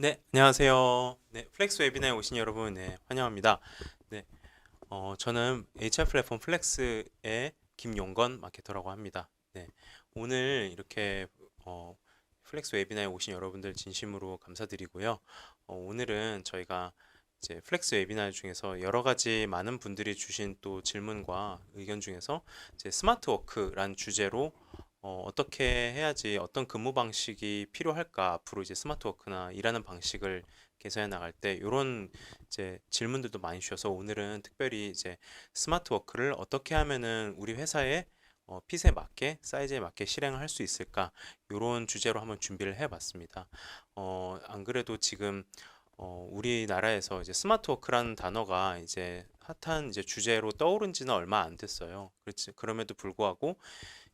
네, 안녕하세요. 네, 플렉스 웨비나에 오신 여러분, 네, 환영합니다. 네, 저는 HR 플랫폼 플렉스의 김용건 마케터라고 합니다. 네, 오늘 이렇게 플렉스 웨비나에 오신 여러분들 진심으로 감사드리고요. 오늘은 저희가 이제 플렉스 웨비나 중에서 여러 가지 많은 분들이 주신 또 질문과 의견 중에서 이제 스마트 워크란 주제로 어떻게 해야지 어떤 근무 방식이 필요할까 앞으로 이제 스마트 워크나 일하는 방식을 개선해 나갈 때 이런 이제 질문들도 많이 주셔서 오늘은 특별히 이제 스마트 워크를 어떻게 하면은 우리 회사의 핏에 맞게 사이즈에 맞게 실행을 할 수 있을까 이런 주제로 한번 준비를 해봤습니다. 안 그래도 지금 우리나라에서 이제 스마트 워크라는 단어가 이제 핫한 이제 주제로 떠오른 지는 얼마 안 됐어요. 그렇지. 그럼에도 불구하고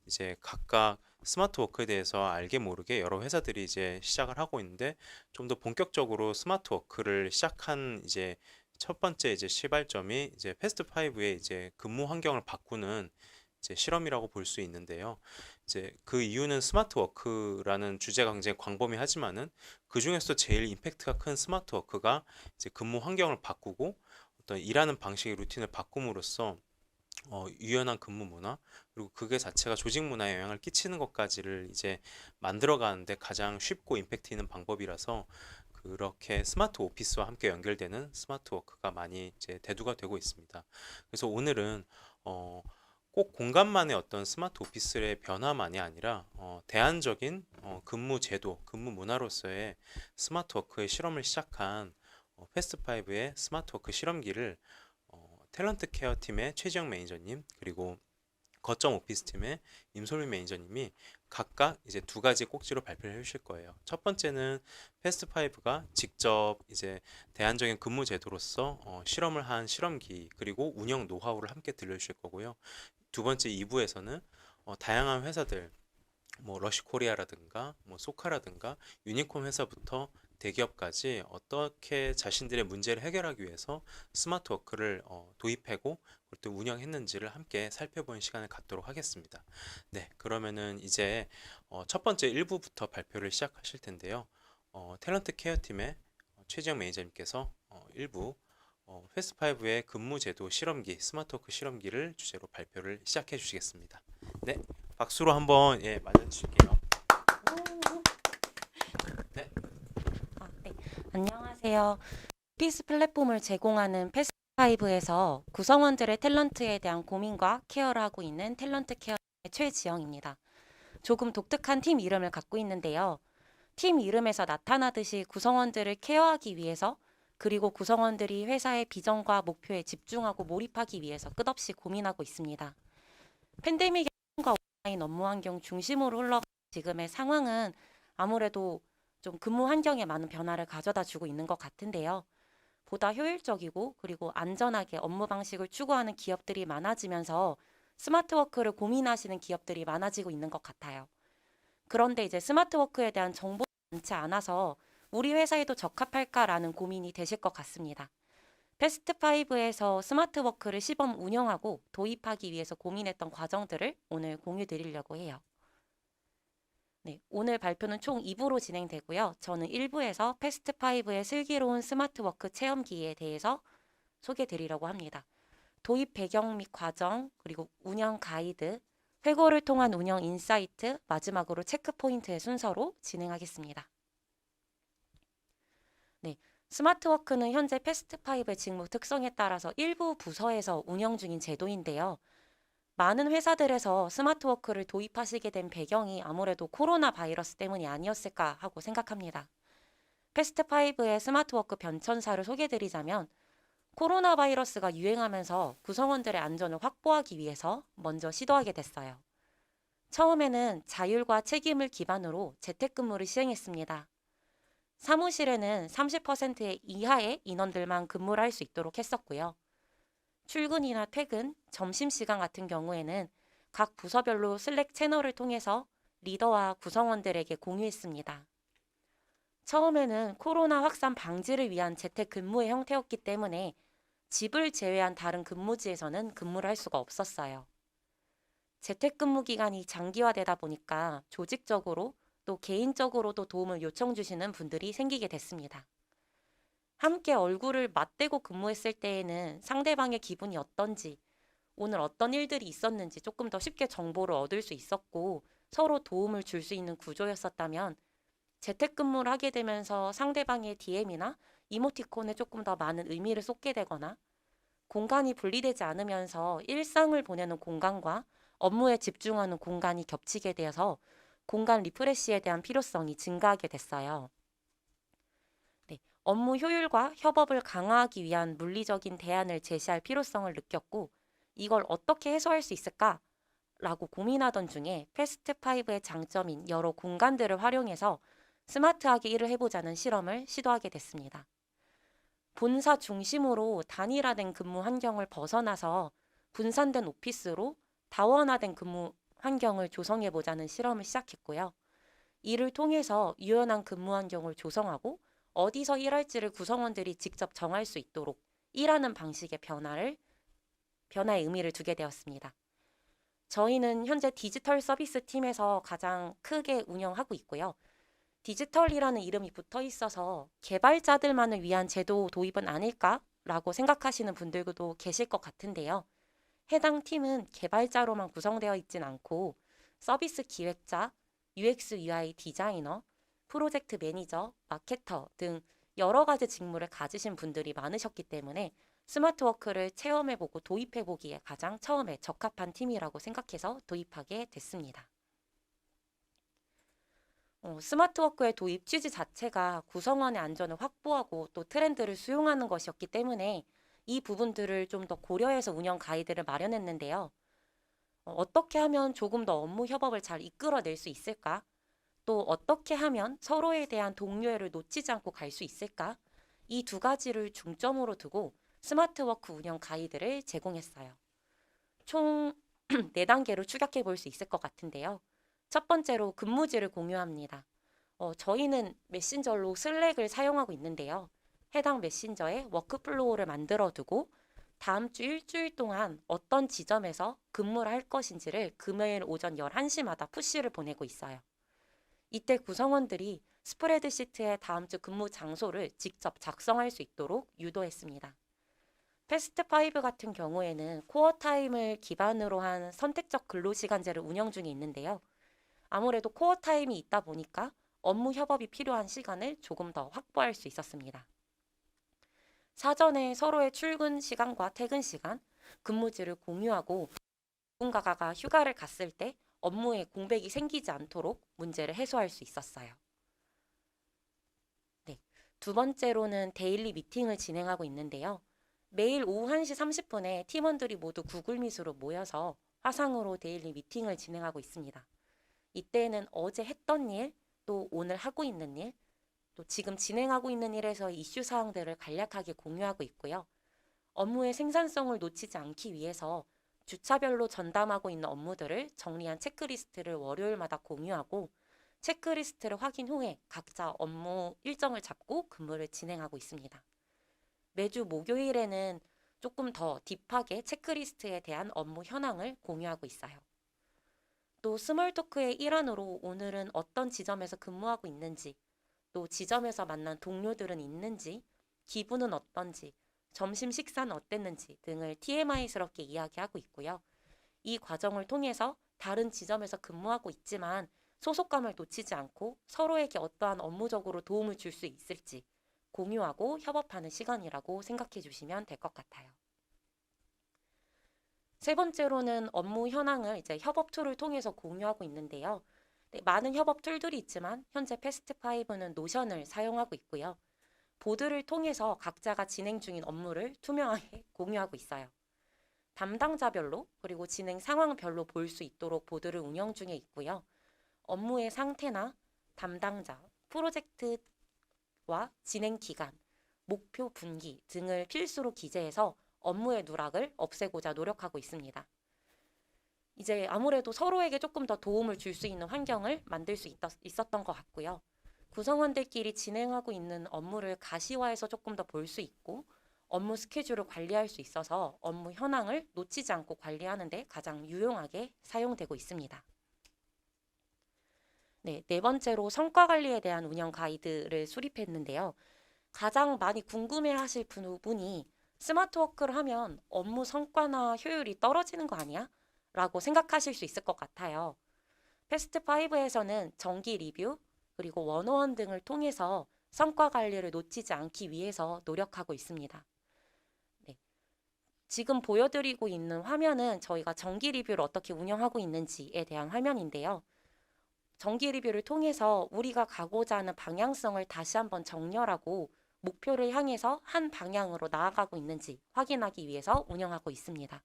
이제 각각 스마트 워크에 대해서 알게 모르게 여러 회사들이 이제 시작을 하고 있는데 좀 더 본격적으로 스마트 워크를 시작한 이제 첫 번째 이제 시발점이 이제 패스트 5의 이제 근무 환경을 바꾸는 이제 실험이라고 볼 수 있는데요. 이제 그 이유는 스마트 워크라는 주제가 굉장히 광범위하지만은 그 중에서도 제일 임팩트가 큰 스마트 워크가 이제 근무 환경을 바꾸고 어떤 일하는 방식의 루틴을 바꿈으로써 유연한 근무 문화 그리고 그게 자체가 조직 문화에 영향을 끼치는 것까지를 이제 만들어 가는데 가장 쉽고 임팩트 있는 방법이라서 그렇게 스마트 오피스와 함께 연결되는 스마트 워크가 많이 이제 대두가 되고 있습니다. 그래서 오늘은 어, 꼭 공간만의 어떤 스마트 오피스의 변화만이 아니라 대안적인 근무 제도, 근무 문화로서의 스마트 워크의 실험을 시작한 패스트 5의 스마트 워크 실험기를 탤런트 케어 팀의 최지영 매니저님 그리고 거점 오피스 팀의 임솔민 매니저님이 각각 이제 두 가지 꼭지로 발표를 해주실 거예요. 첫 번째는 패스트 5가 직접 이제 대안적인 근무 제도로서 실험을 한 실험기 그리고 운영 노하우를 함께 들려주실 거고요. 두 번째 2부에서는 다양한 회사들 뭐 러시코리아라든가 뭐 소카라든가 유니콘 회사부터 대기업까지 어떻게 자신들의 문제를 해결하기 위해서 스마트 워크를 도입하고 그걸 또 운영했는지를 함께 살펴보는 시간을 갖도록 하겠습니다. 네, 그러면은 이제 첫 번째 1부부터 발표를 시작하실 텐데요. 탤런트 케어 팀의 최지영 매니저님께서 1부 패스트5의 근무제도 실험기, 스마트워크 실험기를 주제로 발표를 시작해 주시겠습니다. 네, 박수로 한번 예, 맞아주실게요. 네, 네. 안녕하세요. 오피스 플랫폼을 제공하는 패스파이브에서 구성원들의 탤런트에 대한 고민과 케어를 하고 있는 탤런트 케어의 최지영입니다. 조금 독특한 팀 이름을 갖고 있는데요. 팀 이름에서 나타나듯이 구성원들을 케어하기 위해서 그리고 구성원들이 회사의 비전과 목표에 집중하고 몰입하기 위해서 끝없이 고민하고 있습니다. 팬데믹의 과 온라인 업무 환경 중심으로 흘러간 지금의 상황은 아무래도 좀 근무 환경에 많은 변화를 가져다 주고 있는 것 같은데요. 보다 효율적이고 그리고 안전하게 업무 방식을 추구하는 기업들이 많아지면서 스마트 워크를 고민하시는 기업들이 많아지고 있는 것 같아요. 그런데 이제 스마트 워크에 대한 정보가 많지 않아서 우리 회사에도 적합할까라는 고민이 되실 것 같습니다. 패스트5에서 스마트 워크를 시범 운영하고 도입하기 위해서 고민했던 과정들을 오늘 공유 드리려고 해요. 네, 오늘 발표는 총 2부로 진행되고요. 저는 1부에서 패스트5의 슬기로운 스마트 워크 체험기에 대해서 소개해 드리려고 합니다. 도입 배경 및 과정, 그리고 운영 가이드, 회고를 통한 운영 인사이트, 마지막으로 체크 포인트의 순서로 진행하겠습니다. 네, 스마트워크는 현재 패스트5의 직무 특성에 따라서 일부 부서에서 운영 중인 제도인데요. 많은 회사들에서 스마트워크를 도입하시게 된 배경이 아무래도 코로나 바이러스 때문이 아니었을까 하고 생각합니다. 패스트5의 스마트워크 변천사를 소개드리자면 코로나 바이러스가 유행하면서 구성원들의 안전을 확보하기 위해서 먼저 시도하게 됐어요. 처음에는 자율과 책임을 기반으로 재택근무를 시행했습니다. 사무실에는 30% 이하의 인원들만 근무를 할 수 있도록 했었고요. 출근이나 퇴근, 점심시간 같은 경우에는 각 부서별로 슬랙 채널을 통해서 리더와 구성원들에게 공유했습니다. 처음에는 코로나 확산 방지를 위한 재택근무의 형태였기 때문에 집을 제외한 다른 근무지에서는 근무를 할 수가 없었어요. 재택근무 기간이 장기화되다 보니까 조직적으로 또 개인적으로도 도움을 요청 주시는 분들이 생기게 됐습니다. 함께 얼굴을 맞대고 근무했을 때에는 상대방의 기분이 어떤지, 오늘 어떤 일들이 있었는지 조금 더 쉽게 정보를 얻을 수 있었고 서로 도움을 줄 수 있는 구조였었다면 재택근무를 하게 되면서 상대방의 DM이나 이모티콘에 조금 더 많은 의미를 쏟게 되거나 공간이 분리되지 않으면서 일상을 보내는 공간과 업무에 집중하는 공간이 겹치게 되어서 공간 리프레시에 대한 필요성이 증가하게 됐어요. 네, 업무 효율과 협업을 강화하기 위한 물리적인 대안을 제시할 필요성을 느꼈고 이걸 어떻게 해소할 수 있을까? 라고 고민하던 중에 패스트5의 장점인 여러 공간들을 활용해서 스마트하게 일을 해보자는 실험을 시도하게 됐습니다. 본사 중심으로 단일화된 근무 환경을 벗어나서 분산된 오피스로 다원화된 근무 환경을 조성해보자는 실험을 시작했고요. 이를 통해서 유연한 근무 환경을 조성하고 어디서 일할지를 구성원들이 직접 정할 수 있도록 일하는 방식의 변화의 의미를 두게 되었습니다. 저희는 현재 디지털 서비스 팀에서 가장 크게 운영하고 있고요. 디지털이라는 이름이 붙어 있어서 개발자들만을 위한 제도 도입은 아닐까라고 생각하시는 분들도 계실 것 같은데요. 해당 팀은 개발자로만 구성되어 있진 않고 서비스 기획자, UX, UI 디자이너, 프로젝트 매니저, 마케터 등 여러 가지 직무를 가지신 분들이 많으셨기 때문에 스마트워크를 체험해보고 도입해보기에 가장 처음에 적합한 팀이라고 생각해서 도입하게 됐습니다. 스마트워크의 도입 취지 자체가 구성원의 안전을 확보하고 또 트렌드를 수용하는 것이었기 때문에 이 부분들을 좀 더 고려해서 운영 가이드를 마련했는데요. 어떻게 하면 조금 더 업무 협업을 잘 이끌어낼 수 있을까? 또 어떻게 하면 서로에 대한 동료애를 놓치지 않고 갈 수 있을까? 이 두 가지를 중점으로 두고 스마트워크 운영 가이드를 제공했어요. 총 4단계로 추격해 볼 수 있을 것 같은데요. 첫 번째로 근무지를 공유합니다. 저희는 메신저로 슬랙을 사용하고 있는데요. 해당 메신저에 워크플로우를 만들어 두고 다음 주 일주일 동안 어떤 지점에서 근무를 할 것인지를 금요일 오전 11시마다 푸시를 보내고 있어요. 이때 구성원들이 스프레드시트에 다음 주 근무 장소를 직접 작성할 수 있도록 유도했습니다. 패스트5 같은 경우에는 코어 타임을 기반으로 한 선택적 근로시간제를 운영 중에 있는데요. 아무래도 코어 타임이 있다 보니까 업무 협업이 필요한 시간을 조금 더 확보할 수 있었습니다. 사전에 서로의 출근 시간과 퇴근 시간, 근무지를 공유하고 누군가가 휴가를 갔을 때 업무에 공백이 생기지 않도록 문제를 해소할 수 있었어요. 네, 두 번째로는 데일리 미팅을 진행하고 있는데요. 매일 오후 1시 30분에 팀원들이 모두 구글 미트로 모여서 화상으로 데일리 미팅을 진행하고 있습니다. 이때는 어제 했던 일, 또 오늘 하고 있는 일, 또 지금 진행하고 있는 일에서 이슈 사항들을 간략하게 공유하고 있고요. 업무의 생산성을 놓치지 않기 위해서 주차별로 전담하고 있는 업무들을 정리한 체크리스트를 월요일마다 공유하고 체크리스트를 확인 후에 각자 업무 일정을 잡고 근무를 진행하고 있습니다. 매주 목요일에는 조금 더 딥하게 체크리스트에 대한 업무 현황을 공유하고 있어요. 또 스몰 토크의 일환으로 오늘은 어떤 지점에서 근무하고 있는지, 또 지점에서 만난 동료들은 있는지, 기분은 어떤지, 점심 식사는 어땠는지 등을 TMI스럽게 이야기하고 있고요. 이 과정을 통해서 다른 지점에서 근무하고 있지만 소속감을 놓치지 않고 서로에게 어떠한 업무적으로 도움을 줄 수 있을지 공유하고 협업하는 시간이라고 생각해 주시면 될 것 같아요. 세 번째로는 업무 현황을 이제 협업 툴을 통해서 공유하고 있는데요. 네, 많은 협업 툴들이 있지만 현재 패스트5는 노션을 사용하고 있고요. 보드를 통해서 각자가 진행 중인 업무를 투명하게 공유하고 있어요. 담당자별로 그리고 진행 상황별로 볼 수 있도록 보드를 운영 중에 있고요. 업무의 상태나 담당자, 프로젝트와 진행 기간, 목표 분기 등을 필수로 기재해서 업무의 누락을 없애고자 노력하고 있습니다. 이제 아무래도 서로에게 조금 더 도움을 줄 수 있는 환경을 만들 수 있었던 것 같고요. 구성원들끼리 진행하고 있는 업무를 가시화해서 조금 더 볼 수 있고 업무 스케줄을 관리할 수 있어서 업무 현황을 놓치지 않고 관리하는 데 가장 유용하게 사용되고 있습니다. 네, 네 번째로 성과 관리에 대한 운영 가이드를 수립했는데요. 가장 많이 궁금해하실 부분이 스마트워크를 하면 업무 성과나 효율이 떨어지는 거 아니야? 라고 생각하실 수 있을 것 같아요. 패스트5에서는 정기 리뷰, 그리고 원어원 등을 통해서 성과 관리를 놓치지 않기 위해서 노력하고 있습니다. 네, 지금 보여드리고 있는 화면은 저희가 정기 리뷰를 어떻게 운영하고 있는지에 대한 화면인데요. 정기 리뷰를 통해서 우리가 가고자 하는 방향성을 다시 한번 정렬하고 목표를 향해서 한 방향으로 나아가고 있는지 확인하기 위해서 운영하고 있습니다.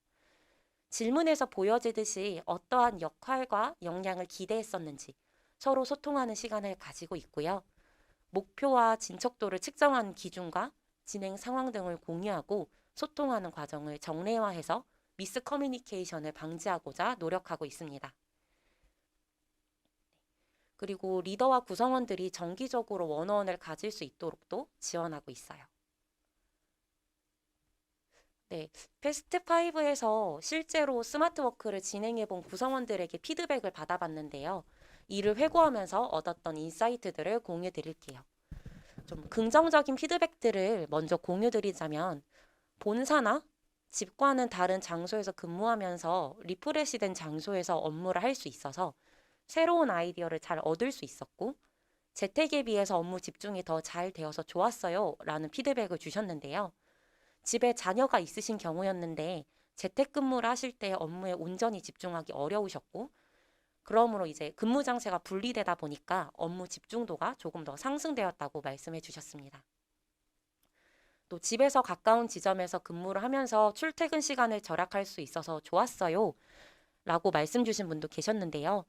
질문에서 보여지듯이 어떠한 역할과 역량을 기대했었는지 서로 소통하는 시간을 가지고 있고요. 목표와 진척도를 측정하는 기준과 진행 상황 등을 공유하고 소통하는 과정을 정례화해서 미스 커뮤니케이션을 방지하고자 노력하고 있습니다. 그리고 리더와 구성원들이 정기적으로 원어원을 가질 수 있도록도 지원하고 있어요. 네, 패스트5에서 실제로 스마트워크를 진행해 본 구성원들에게 피드백을 받아봤는데요. 이를 회고하면서 얻었던 인사이트들을 공유 드릴게요. 좀 긍정적인 피드백들을 먼저 공유 드리자면 본사나 집과는 다른 장소에서 근무하면서 리프레시된 장소에서 업무를 할 수 있어서 새로운 아이디어를 잘 얻을 수 있었고 재택에 비해서 업무 집중이 더 잘 되어서 좋았어요 라는 피드백을 주셨는데요. 집에 자녀가 있으신 경우였는데 재택근무를 하실 때 업무에 온전히 집중하기 어려우셨고 그러므로 이제 근무 장소가 분리되다 보니까 업무 집중도가 조금 더 상승되었다고 말씀해 주셨습니다. 또 집에서 가까운 지점에서 근무를 하면서 출퇴근 시간을 절약할 수 있어서 좋았어요 라고 말씀 주신 분도 계셨는데요.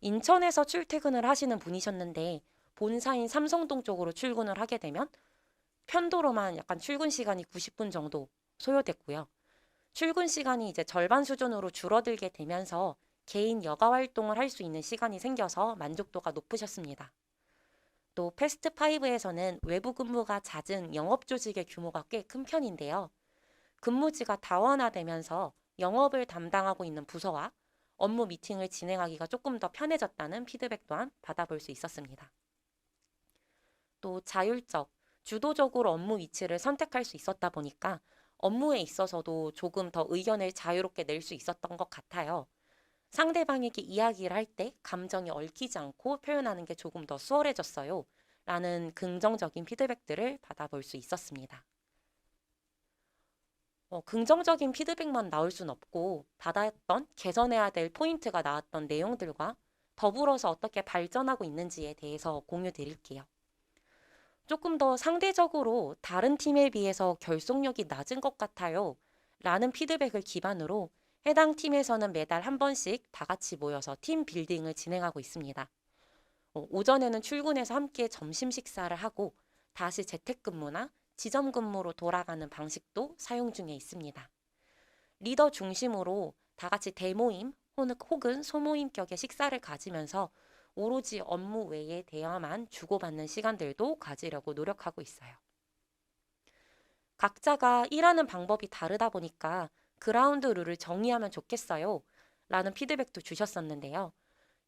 인천에서 출퇴근을 하시는 분이셨는데 본사인 삼성동 쪽으로 출근을 하게 되면 편도로만 약간 출근 시간이 90분 정도 소요됐고요. 출근 시간이 이제 절반 수준으로 줄어들게 되면서 개인 여가 활동을 할 수 있는 시간이 생겨서 만족도가 높으셨습니다. 또 패스트5에서는 외부 근무가 잦은 영업 조직의 규모가 꽤 큰 편인데요. 근무지가 다원화되면서 영업을 담당하고 있는 부서와 업무 미팅을 진행하기가 조금 더 편해졌다는 피드백 또한 받아볼 수 있었습니다. 또 자율적, 주도적으로 업무 위치를 선택할 수 있었다 보니까 업무에 있어서도 조금 더 의견을 자유롭게 낼 수 있었던 것 같아요. 상대방에게 이야기를 할 때 감정이 얽히지 않고 표현하는 게 조금 더 수월해졌어요. 라는 긍정적인 피드백들을 받아볼 수 있었습니다. 긍정적인 피드백만 나올 순 없고 받았던 개선해야 될 포인트가 나왔던 내용들과 더불어서 어떻게 발전하고 있는지에 대해서 공유 드릴게요. 조금 더 상대적으로 다른 팀에 비해서 결속력이 낮은 것 같아요. 라는 피드백을 기반으로 해당 팀에서는 매달 한 번씩 다 같이 모여서 팀 빌딩을 진행하고 있습니다. 오전에는 출근해서 함께 점심 식사를 하고 다시 재택근무나 지점 근무로 돌아가는 방식도 사용 중에 있습니다. 리더 중심으로 다 같이 대모임 혹은 소모임격의 식사를 가지면서 오로지 업무 외의 대화만 주고받는 시간들도 가지려고 노력하고 있어요. 각자가 일하는 방법이 다르다 보니까 그라운드 룰을 정의하면 좋겠어요. 라는 피드백도 주셨었는데요.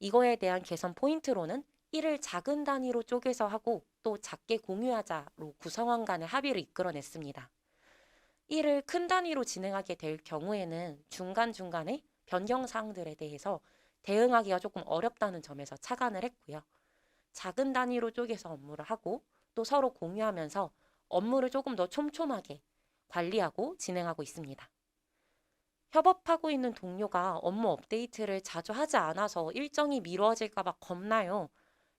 이거에 대한 개선 포인트로는 일을 작은 단위로 쪼개서 하고 또 작게 공유하자로 구성원 간의 합의를 이끌어냈습니다. 일을 큰 단위로 진행하게 될 경우에는 중간중간에 변경 사항들에 대해서 대응하기가 조금 어렵다는 점에서 착안을 했고요. 작은 단위로 쪼개서 업무를 하고 또 서로 공유하면서 업무를 조금 더 촘촘하게 관리하고 진행하고 있습니다. 협업하고 있는 동료가 업무 업데이트를 자주 하지 않아서 일정이 미뤄질까 봐 겁나요.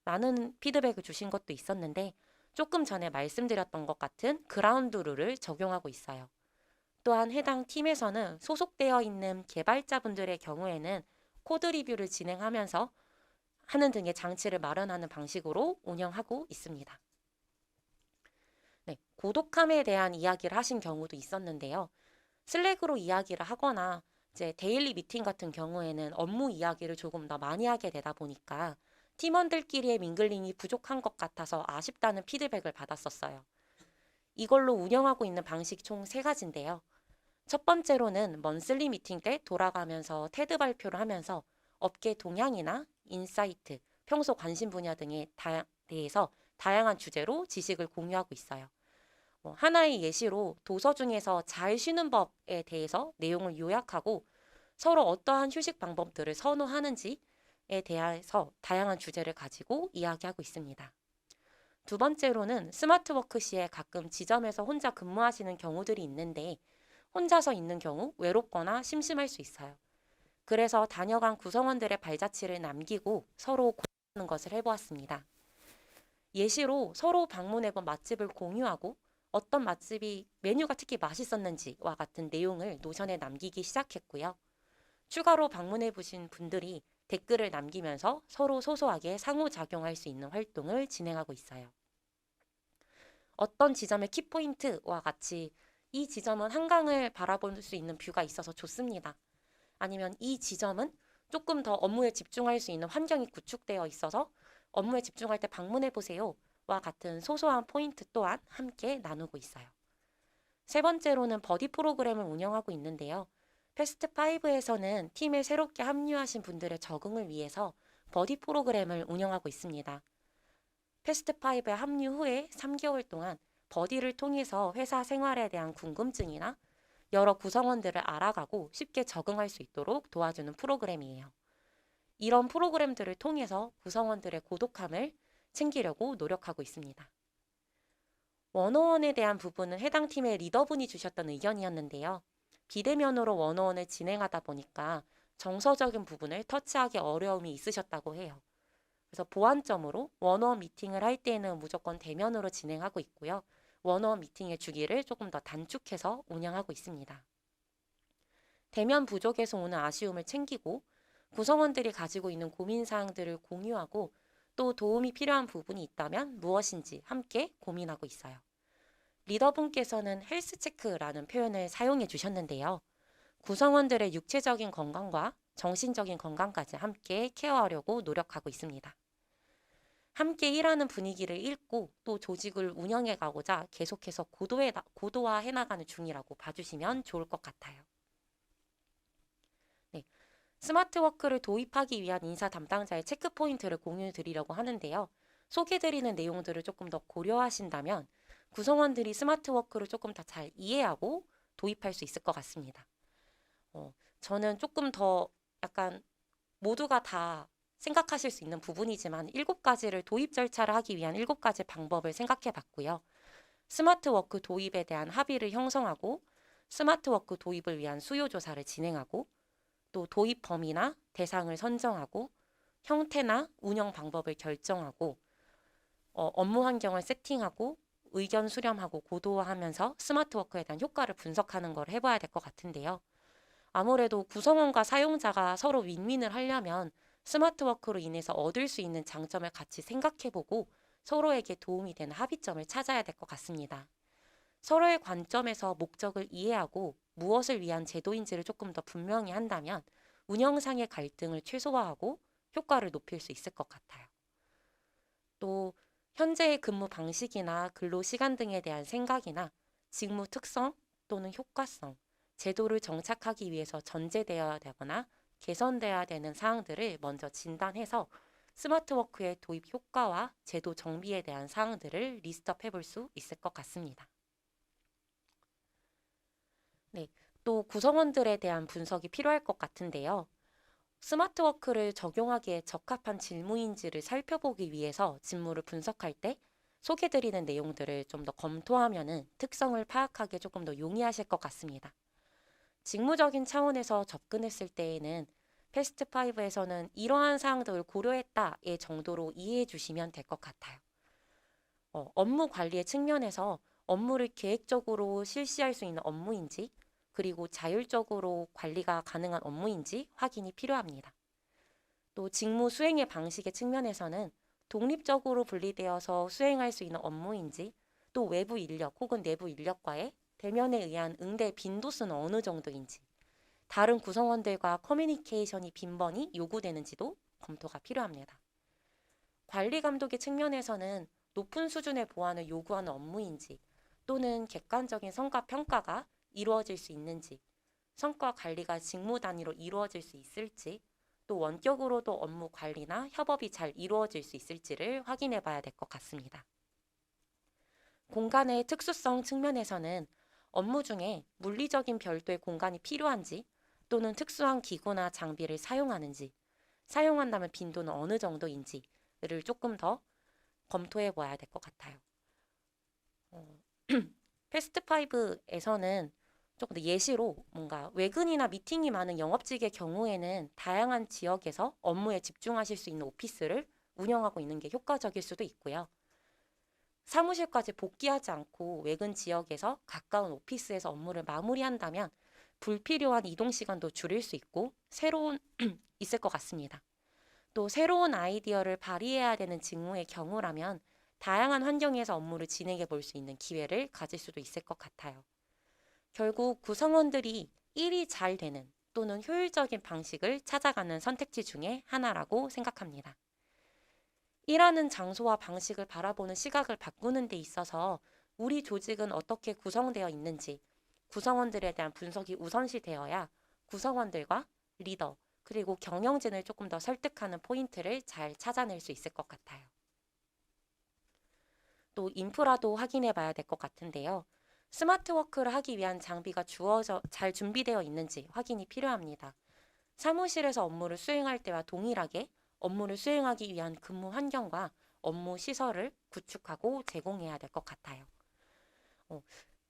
라는 피드백을 주신 것도 있었는데 조금 전에 말씀드렸던 것 같은 그라운드 룰을 적용하고 있어요. 또한 해당 팀에서는 소속되어 있는 개발자분들의 경우에는 코드 리뷰를 진행하면서 하는 등의 장치를 마련하는 방식으로 운영하고 있습니다. 네, 고독함에 대한 이야기를 하신 경우도 있었는데요. 슬랙으로 이야기를 하거나 이제 데일리 미팅 같은 경우에는 업무 이야기를 조금 더 많이 하게 되다 보니까 팀원들끼리의 밍글링이 부족한 것 같아서 아쉽다는 피드백을 받았었어요. 이걸로 운영하고 있는 방식 총 3가지인데요. 첫 번째로는 먼슬리 미팅 때 돌아가면서 테드 발표를 하면서 업계 동향이나 인사이트, 평소 관심 분야 등에 대해서 다양한 주제로 지식을 공유하고 있어요. 하나의 예시로 도서 중에서 잘 쉬는 법에 대해서 내용을 요약하고 서로 어떠한 휴식 방법들을 선호하는지에 대해서 다양한 주제를 가지고 이야기하고 있습니다. 두 번째로는 스마트워크 시에 가끔 지점에서 혼자 근무하시는 경우들이 있는데 혼자서 있는 경우 외롭거나 심심할 수 있어요. 그래서 다녀간 구성원들의 발자취를 남기고 서로 공유하는 것을 해보았습니다. 예시로 서로 방문해본 맛집을 공유하고 어떤 맛집이 메뉴가 특히 맛있었는지와 같은 내용을 노션에 남기기 시작했고요. 추가로 방문해 보신 분들이 댓글을 남기면서 서로 소소하게 상호작용할 수 있는 활동을 진행하고 있어요. 어떤 지점의 키포인트와 같이 이 지점은 한강을 바라볼 수 있는 뷰가 있어서 좋습니다. 아니면 이 지점은 조금 더 업무에 집중할 수 있는 환경이 구축되어 있어서 업무에 집중할 때 방문해 보세요. 와 같은 소소한 포인트 또한 함께 나누고 있어요. 세 번째로는 버디 프로그램을 운영하고 있는데요. 패스트5에서는 팀에 새롭게 합류하신 분들의 적응을 위해서 버디 프로그램을 운영하고 있습니다. 패스트5에 합류 후에 3개월 동안 버디를 통해서 회사 생활에 대한 궁금증이나 여러 구성원들을 알아가고 쉽게 적응할 수 있도록 도와주는 프로그램이에요. 이런 프로그램들을 통해서 구성원들의 고독함을 챙기려고 노력하고 있습니다. 원어원에 대한 부분은 해당 팀의 리더분이 주셨던 의견이었는데요. 비대면으로 원어원을 진행하다 보니까 정서적인 부분을 터치하기 어려움이 있으셨다고 해요. 그래서 보완점으로 원어원 미팅을 할 때에는 무조건 대면으로 진행하고 있고요. 원어원 미팅의 주기를 조금 더 단축해서 운영하고 있습니다. 대면 부족에서 오는 아쉬움을 챙기고 구성원들이 가지고 있는 고민사항들을 공유하고 또 도움이 필요한 부분이 있다면 무엇인지 함께 고민하고 있어요. 리더분께서는 헬스체크라는 표현을 사용해 주셨는데요. 구성원들의 육체적인 건강과 정신적인 건강까지 함께 케어하려고 노력하고 있습니다. 함께 일하는 분위기를 읽고 또 조직을 운영해 가고자 계속해서 고도화해 나가는 중이라고 봐주시면 좋을 것 같아요. 네, 스마트워크를 도입하기 위한 인사 담당자의 체크 포인트를 공유해 드리려고 하는데요. 소개드리는 내용들을 조금 더 고려하신다면 구성원들이 스마트워크를 조금 더 잘 이해하고 도입할 수 있을 것 같습니다. 저는 조금 더 약간 모두가 다 생각하실 수 있는 부분이지만 7가지를 도입 절차를 하기 위한 7가지 방법을 생각해 봤고요. 스마트워크 도입에 대한 합의를 형성하고 스마트워크 도입을 위한 수요 조사를 진행하고 또 도입 범위나 대상을 선정하고 형태나 운영 방법을 결정하고 업무 환경을 세팅하고 의견 수렴하고 고도화하면서 스마트워크에 대한 효과를 분석하는 걸 해봐야 될 것 같은데요. 아무래도 구성원과 사용자가 서로 윈윈을 하려면 스마트워크로 인해서 얻을 수 있는 장점을 같이 생각해보고 서로에게 도움이 되는 합의점을 찾아야 될 것 같습니다. 서로의 관점에서 목적을 이해하고 무엇을 위한 제도인지를 조금 더 분명히 한다면 운영상의 갈등을 최소화하고 효과를 높일 수 있을 것 같아요. 또 현재의 근무 방식이나 근로 시간 등에 대한 생각이나 직무 특성 또는 효과성, 제도를 정착하기 위해서 전제되어야 되거나 개선되어야 되는 사항들을 먼저 진단해서 스마트워크의 도입 효과와 제도 정비에 대한 사항들을 리스트업 해볼 수 있을 것 같습니다. 네, 또 구성원들에 대한 분석이 필요할 것 같은데요. 스마트워크를 적용하기에 적합한 직무인지를 살펴보기 위해서 직무를 분석할 때 소개드리는 내용들을 좀 더 검토하면은 특성을 파악하기에 조금 더 용이하실 것 같습니다. 직무적인 차원에서 접근했을 때에는 패스트5에서는 이러한 사항들을 고려했다의 정도로 이해해 주시면 될 것 같아요. 업무 관리의 측면에서 업무를 계획적으로 실시할 수 있는 업무인지 그리고 자율적으로 관리가 가능한 업무인지 확인이 필요합니다. 또 직무 수행의 방식의 측면에서는 독립적으로 분리되어서 수행할 수 있는 업무인지 또 외부 인력 혹은 내부 인력과의 대면에 의한 응대 빈도수는 어느 정도인지 다른 구성원들과 커뮤니케이션이 빈번히 요구되는지도 검토가 필요합니다. 관리 감독의 측면에서는 높은 수준의 보안을 요구하는 업무인지 또는 객관적인 성과 평가가 이루어질 수 있는지 성과 관리가 직무 단위로 이루어질 수 있을지 또 원격으로도 업무 관리나 협업이 잘 이루어질 수 있을지를 확인해 봐야 될 것 같습니다. 공간의 특수성 측면에서는 업무 중에 물리적인 별도의 공간이 필요한지 또는 특수한 기구나 장비를 사용하는지, 사용한다면 빈도는 어느 정도인지를 조금 더 검토해 봐야 될 것 같아요. 패스트5에서는 조금 더 예시로 뭔가 외근이나 미팅이 많은 영업직의 경우에는 다양한 지역에서 업무에 집중하실 수 있는 오피스를 운영하고 있는 게 효과적일 수도 있고요. 사무실까지 복귀하지 않고 외근 지역에서 가까운 오피스에서 업무를 마무리한다면 불필요한 이동 시간도 줄일 수 있고 새로운 있을 것 같습니다. 또 새로운 아이디어를 발휘해야 되는 직무의 경우라면 다양한 환경에서 업무를 진행해 볼 수 있는 기회를 가질 수도 있을 것 같아요. 결국 구성원들이 일이 잘 되는 또는 효율적인 방식을 찾아가는 선택지 중에 하나라고 생각합니다. 일하는 장소와 방식을 바라보는 시각을 바꾸는 데 있어서 우리 조직은 어떻게 구성되어 있는지 구성원들에 대한 분석이 우선시 되어야 구성원들과 리더 그리고 경영진을 조금 더 설득하는 포인트를 잘 찾아낼 수 있을 것 같아요. 또 인프라도 확인해 봐야 될 것 같은데요. 스마트 워크를 하기 위한 장비가 주어져 잘 준비되어 있는지 확인이 필요합니다. 사무실에서 업무를 수행할 때와 동일하게 업무를 수행하기 위한 근무 환경과 업무 시설을 구축하고 제공해야 될 것 같아요.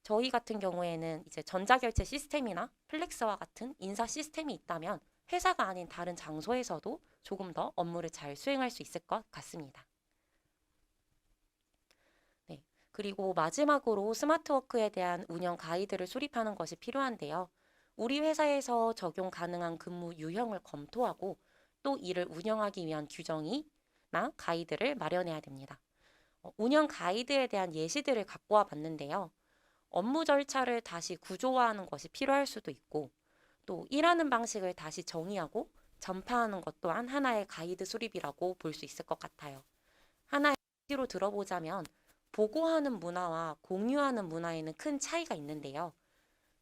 저희 같은 경우에는 이제 전자결제 시스템이나 플렉스와 같은 인사 시스템이 있다면 회사가 아닌 다른 장소에서도 조금 더 업무를 잘 수행할 수 있을 것 같습니다. 네, 그리고 마지막으로 스마트워크에 대한 운영 가이드를 수립하는 것이 필요한데요. 우리 회사에서 적용 가능한 근무 유형을 검토하고 또 이를 운영하기 위한 규정이나 가이드를 마련해야 됩니다. 운영 가이드에 대한 예시들을 갖고 와 봤는데요. 업무 절차를 다시 구조화하는 것이 필요할 수도 있고 또 일하는 방식을 다시 정의하고 전파하는 것 또한 하나의 가이드 수립이라고 볼 수 있을 것 같아요. 하나의 예시로 들어보자면 보고하는 문화와 공유하는 문화에는 큰 차이가 있는데요.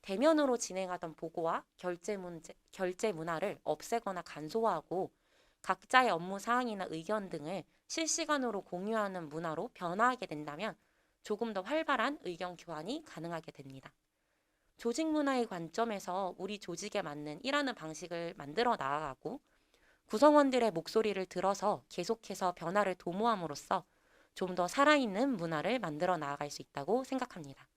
대면으로 진행하던 보고와 결제 문화를 없애거나 간소화하고 각자의 업무 사항이나 의견 등을 실시간으로 공유하는 문화로 변화하게 된다면 조금 더 활발한 의견 교환이 가능하게 됩니다. 조직 문화의 관점에서 우리 조직에 맞는 일하는 방식을 만들어 나아가고 구성원들의 목소리를 들어서 계속해서 변화를 도모함으로써 좀 더 살아있는 문화를 만들어 나아갈 수 있다고 생각합니다.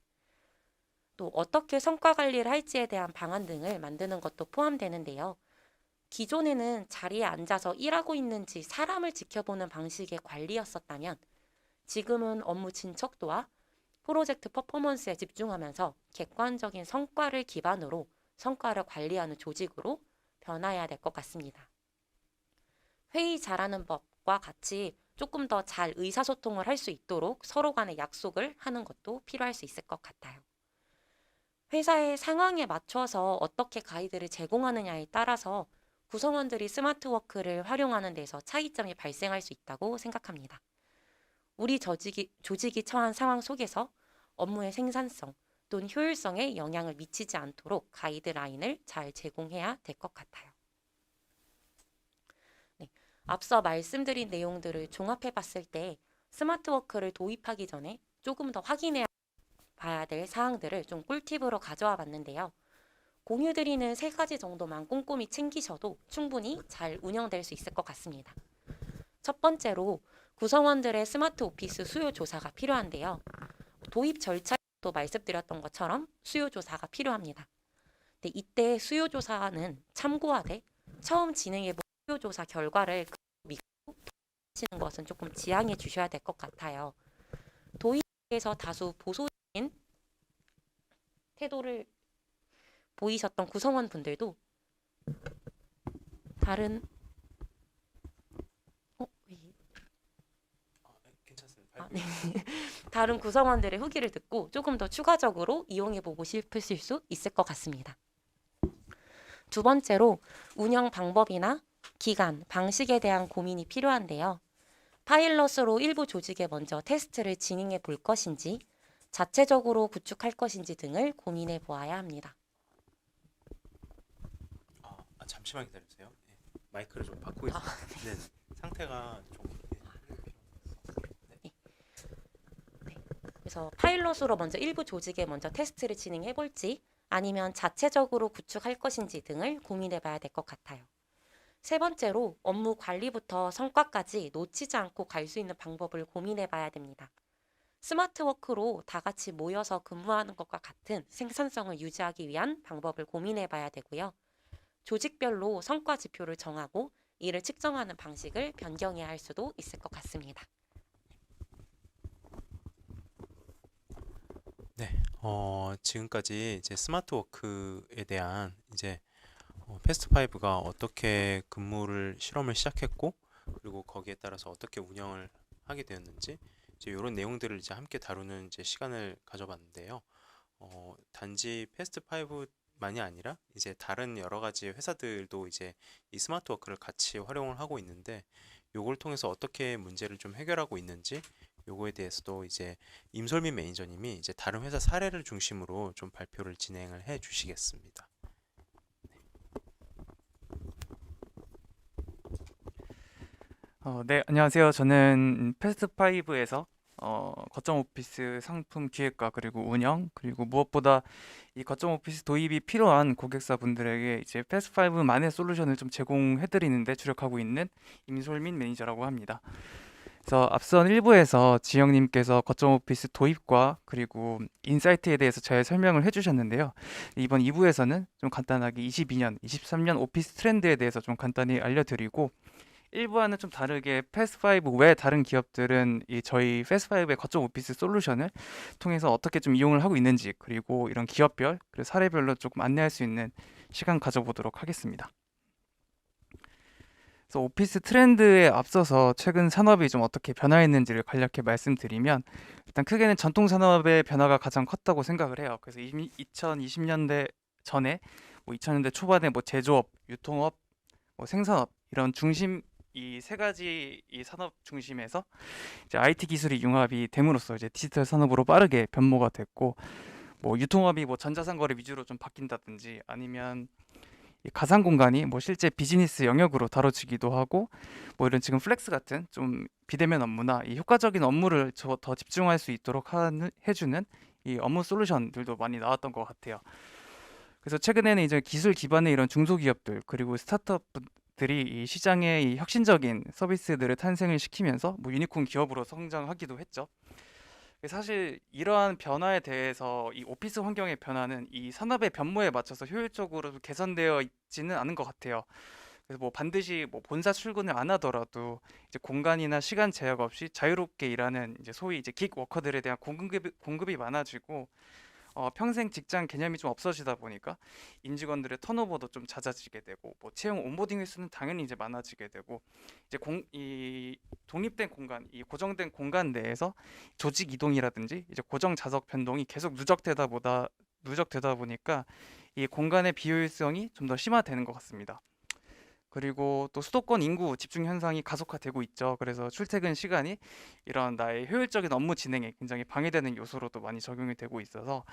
또 어떻게 성과 관리를 할지에 대한 방안 등을 만드는 것도 포함되는데요. 기존에는 자리에 앉아서 일하고 있는지 사람을 지켜보는 방식의 관리였었다면 지금은 업무 진척도와 프로젝트 퍼포먼스에 집중하면서 객관적인 성과를 기반으로 성과를 관리하는 조직으로 변화해야 될 것 같습니다. 회의 잘하는 법과 같이 조금 더 잘 의사소통을 할 수 있도록 서로 간의 약속을 하는 것도 필요할 수 있을 것 같아요. 회사의 상황에 맞춰서 어떻게 가이드를 제공하느냐에 따라서 구성원들이 스마트워크를 활용하는 데서 차이점이 발생할 수 있다고 생각합니다. 우리 조직이 처한 상황 속에서 업무의 생산성 또는 효율성에 영향을 미치지 않도록 가이드라인을 잘 제공해야 될 것 같아요. 네, 앞서 말씀드린 내용들을 종합해 봤을 때 스마트워크를 도입하기 전에 조금 더 확인해 봐야 될 사항들을 좀 꿀팁으로 가져와 봤는데요. 공유드리는 3가지 정도만 꼼꼼히 챙기셔도 충분히 잘 운영될 수 있을 것 같습니다. 첫 번째로 구성원들의 스마트 오피스 수요 조사가 필요한데요. 도입 절차도 말씀드렸던 것처럼 수요 조사가 필요합니다. 근데 이때 수요 조사는 참고하되 처음 진행해 본 수요 조사 결과를 믿고 하시는 것은 조금 지양해 주셔야 될 것 같아요. 도입에서 다수 보수적인 태도를 보이셨던 구성원 분들도 다른 괜찮습니다. 네. 다른 구성원들의 후기를 듣고 조금 더 추가적으로 이용해보고 싶으실 수 있을 것 같습니다. 두 번째로 운영 방법이나 기간, 방식에 대한 고민이 필요한데요. 파일럿으로 일부 조직에 먼저 테스트를 진행해 볼 것인지 자체적으로 구축할 것인지 등을 고민해 보아야 합니다. 잠시만 기다려주세요. 네. 마이크를 좀 바꾸고 있어요. 네, 상태가 좀 네. 네. 그래서 파일럿으로 먼저 일부 조직에 먼저 테스트를 진행해 볼지 아니면 자체적으로 구축할 것인지 등을 고민해 봐야 될 것 같아요. 세 번째로 업무 관리부터 성과까지 놓치지 않고 갈 수 있는 방법을 고민해 봐야 됩니다. 스마트 워크로 다 같이 모여서 근무하는 것과 같은 생산성을 유지하기 위한 방법을 고민해 봐야 되고요. 조직별로 성과 지표를 정하고 이를 측정하는 방식을 변경해야 할 수도 있을 것 같습니다. 네. 지금까지 이제 스마트 워크에 대한 이제 패스트 파이브가 어떻게 근무를 실험을 시작했고 그리고 거기에 따라서 어떻게 운영을 하게 되었는지 이제 이런 내용들을 이제 함께 다루는 이제 시간을 가져봤는데요. 단지 패스트 파이브만이 아니라 이제 다른 여러 가지 회사들도 이제 이 스마트 워크를 같이 활용을 하고 있는데 요걸 통해서 어떻게 문제를 좀 해결하고 있는지 요거에 대해서도 이제 임솔민 매니저님이 이제 다른 회사 사례를 중심으로 좀 발표를 진행을 해 주시겠습니다. 네, 안녕하세요. 저는 패스트5에서 거점 오피스 상품 기획과 그리고 운영, 그리고 무엇보다 이 거점 오피스 도입이 필요한 고객사분들에게 이제 패스트5만의 솔루션을 좀 제공해드리는 데 주력하고 있는 임솔민 매니저라고 합니다. 그래서 앞선 1부에서 지영님께서 거점 오피스 도입과 그리고 인사이트에 대해서 잘 설명을 해주셨는데요. 이번 2부에서는 좀 간단하게 22년, 23년 오피스 트렌드에 대해서 좀 간단히 알려드리고 일부와는 좀 다르게 패스트5 외 다른 기업들은 이 저희 패스트5의 거점 오피스 솔루션을 통해서 어떻게 좀 이용을 하고 있는지 그리고 이런 기업별 그리고 사례별로 조금 안내할 수 있는 시간 가져보도록 하겠습니다. 그래서 오피스 트렌드에 앞서서 최근 산업이 좀 어떻게 변화했는지를 간략히 말씀드리면 일단 크게는 전통 산업의 변화가 가장 컸다고 생각을 해요. 그래서 이미 2020년대 전에 뭐 2000년대 초반에 뭐 제조업, 유통업, 뭐 생산업 이런 중심 이 세 가지 이 산업 중심에서 이제 IT 기술이 융합이 됨으로써 이제 디지털 산업으로 빠르게 변모가 됐고 뭐 유통업이 뭐 전자상거래 위주로 좀 바뀐다든지 아니면 이 가상 공간이 뭐 실제 비즈니스 영역으로 다뤄지기도 하고 뭐 이런 지금 플렉스 같은 좀 비대면 업무나 이 효과적인 업무를 더 집중할 수 있도록 해주는 이 업무 솔루션들도 많이 나왔던 것 같아요. 그래서 최근에는 이제 기술 기반의 이런 중소기업들 그리고 스타트업들이 이 시장에 이 혁신적인 서비스들을 탄생을 시키면서 뭐 유니콘 기업으로 성장하기도 했죠. 사실 이러한 변화에 대해서 이 오피스 환경의 변화는 이 산업의 변모에 맞춰서 효율적으로 개선되어 있지는 않은 것 같아요. 그래서 뭐 반드시 뭐 본사 출근을 안 하더라도 이제 공간이나 시간 제약 없이 자유롭게 일하는 이제 소위 이제 긱 워커들에 대한 공급이 많아지고 평생 직장 개념이 좀 없어지다 보니까 임직원들의 턴오버도 좀 잦아지게 되고 뭐 채용 온보딩 횟수는 당연히 이제 많아지게 되고 이제 이 독립된 공간, 이 고정된 공간 내에서 조직 이동이라든지 이제 고정 좌석 변동이 계속 누적되다 보니까 이 공간의 비효율성이 좀 더 심화되는 것 같습니다. 그리고 또 수도권 인구 집중 현상이 가속화되고 있죠. 그래서 출퇴근 시간이 이런 나의 효율적인 업무 진행에 굉장히 방해되는 요소로도 많이 적용이 되고 있어서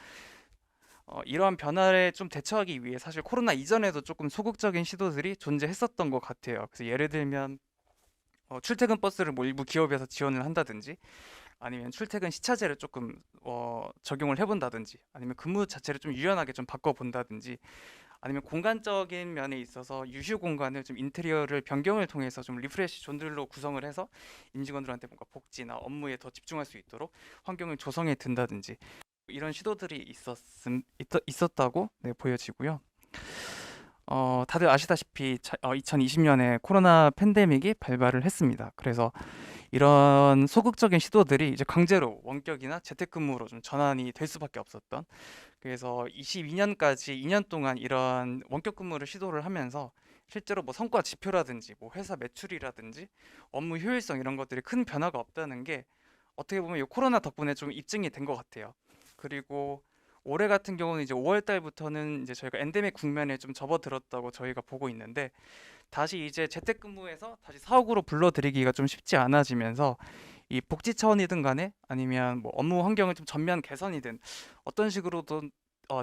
이러한 변화에 좀 대처하기 위해 사실 코로나 이전에도 조금 소극적인 시도들이 존재했었던 것 같아요. 그래서 예를 들면 출퇴근 버스를 뭐 일부 기업에서 지원을 한다든지 아니면 출퇴근 시차제를 조금 적용을 해본다든지 아니면 근무 자체를 좀 유연하게 좀 바꿔본다든지 아니면 공간적인 면에 있어서 유휴 공간을 좀 인테리어를 변경을 통해서 좀 리프레시 존들로 구성을 해서 임직원들한테 뭔가 복지나 업무에 더 집중할 수 있도록 환경을 조성해 둔다든지 이런 시도들이 있었다고 네, 보여지고요. 다들 아시다시피 2020년에 코로나 팬데믹이 발발을 했습니다. 그래서 이런 소극적인 시도들이 이제 강제로 원격이나 재택근무로 좀 전환이 될 수밖에 없었던 그래서 22년까지 2년 동안 이런 원격 근무를 시도를 하면서 실제로 뭐 성과 지표라든지 뭐 회사 매출이라든지 업무 효율성 이런 것들이 큰 변화가 없다는 게 어떻게 보면 이 코로나 덕분에 좀 입증이 된 것 같아요. 그리고 올해 같은 경우는 이제 5월 달부터는 이제 저희가 엔데믹 국면에 좀 접어들었다고 저희가 보고 있는데 다시 이제 재택근무에서 다시 사옥으로 불러들이기가 좀 쉽지 않아지면서 이 복지 차원이든 간에 아니면 뭐 업무 환경을 좀 전면 개선이든 어떤 식으로든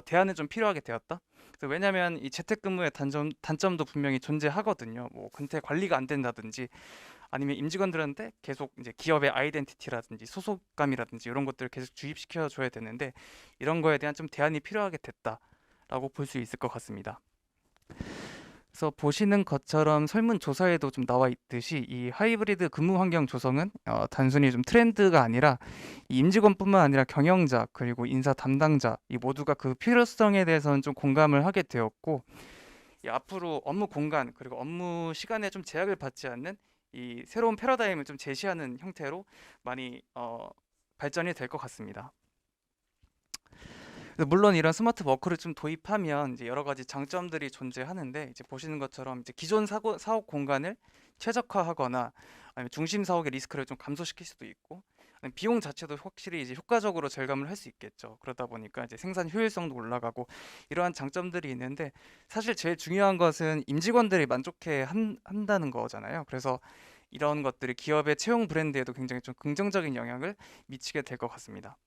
대안은 좀 필요하게 되었다. 그래서 왜냐하면 이 재택근무의 단점도 분명히 존재하거든요. 뭐 근태 관리가 안 된다든지 아니면 임직원들한테 계속 이제 기업의 아이덴티티라든지 소속감이라든지 이런 것들을 계속 주입시켜 줘야 되는데 이런 거에 대한 좀 대안이 필요하게 됐다라고 볼 수 있을 것 같습니다. 그래서 보시는 것처럼 설문조사에도 좀 나와 있듯이 이 하이브리드 근무 환경 조성은 단순히 좀 트렌드가 아니라 이 임직원뿐만 아니라 경영자 그리고 인사 담당자 이 모두가 그 필요성에 대해서는 좀 공감을 하게 되었고 이 앞으로 업무 공간 그리고 업무 시간에 좀 제약을 받지 않는 이 새로운 패러다임을 좀 제시하는 형태로 많이 발전이 될 것 같습니다. 그래서 물론 이런 스마트 워크를 좀 도입하면 이제 여러 가지 장점들이 존재하는데 이제 보시는 것처럼 이제 기존 사업 공간을 최적화하거나 아니면 중심 사옥의 리스크를 좀 감소시킬 수도 있고 아니면 비용 자체도 확실히 이제 효과적으로 절감을 할 수 있겠죠. 그러다 보니까 이제 생산 효율성도 올라가고 이러한 장점들이 있는데 사실 제일 중요한 것은 임직원들이 한다는 거잖아요. 그래서 이런 것들이 기업의 채용 브랜드에도 굉장히 좀 긍정적인 영향을 미치게 될 것 같습니다.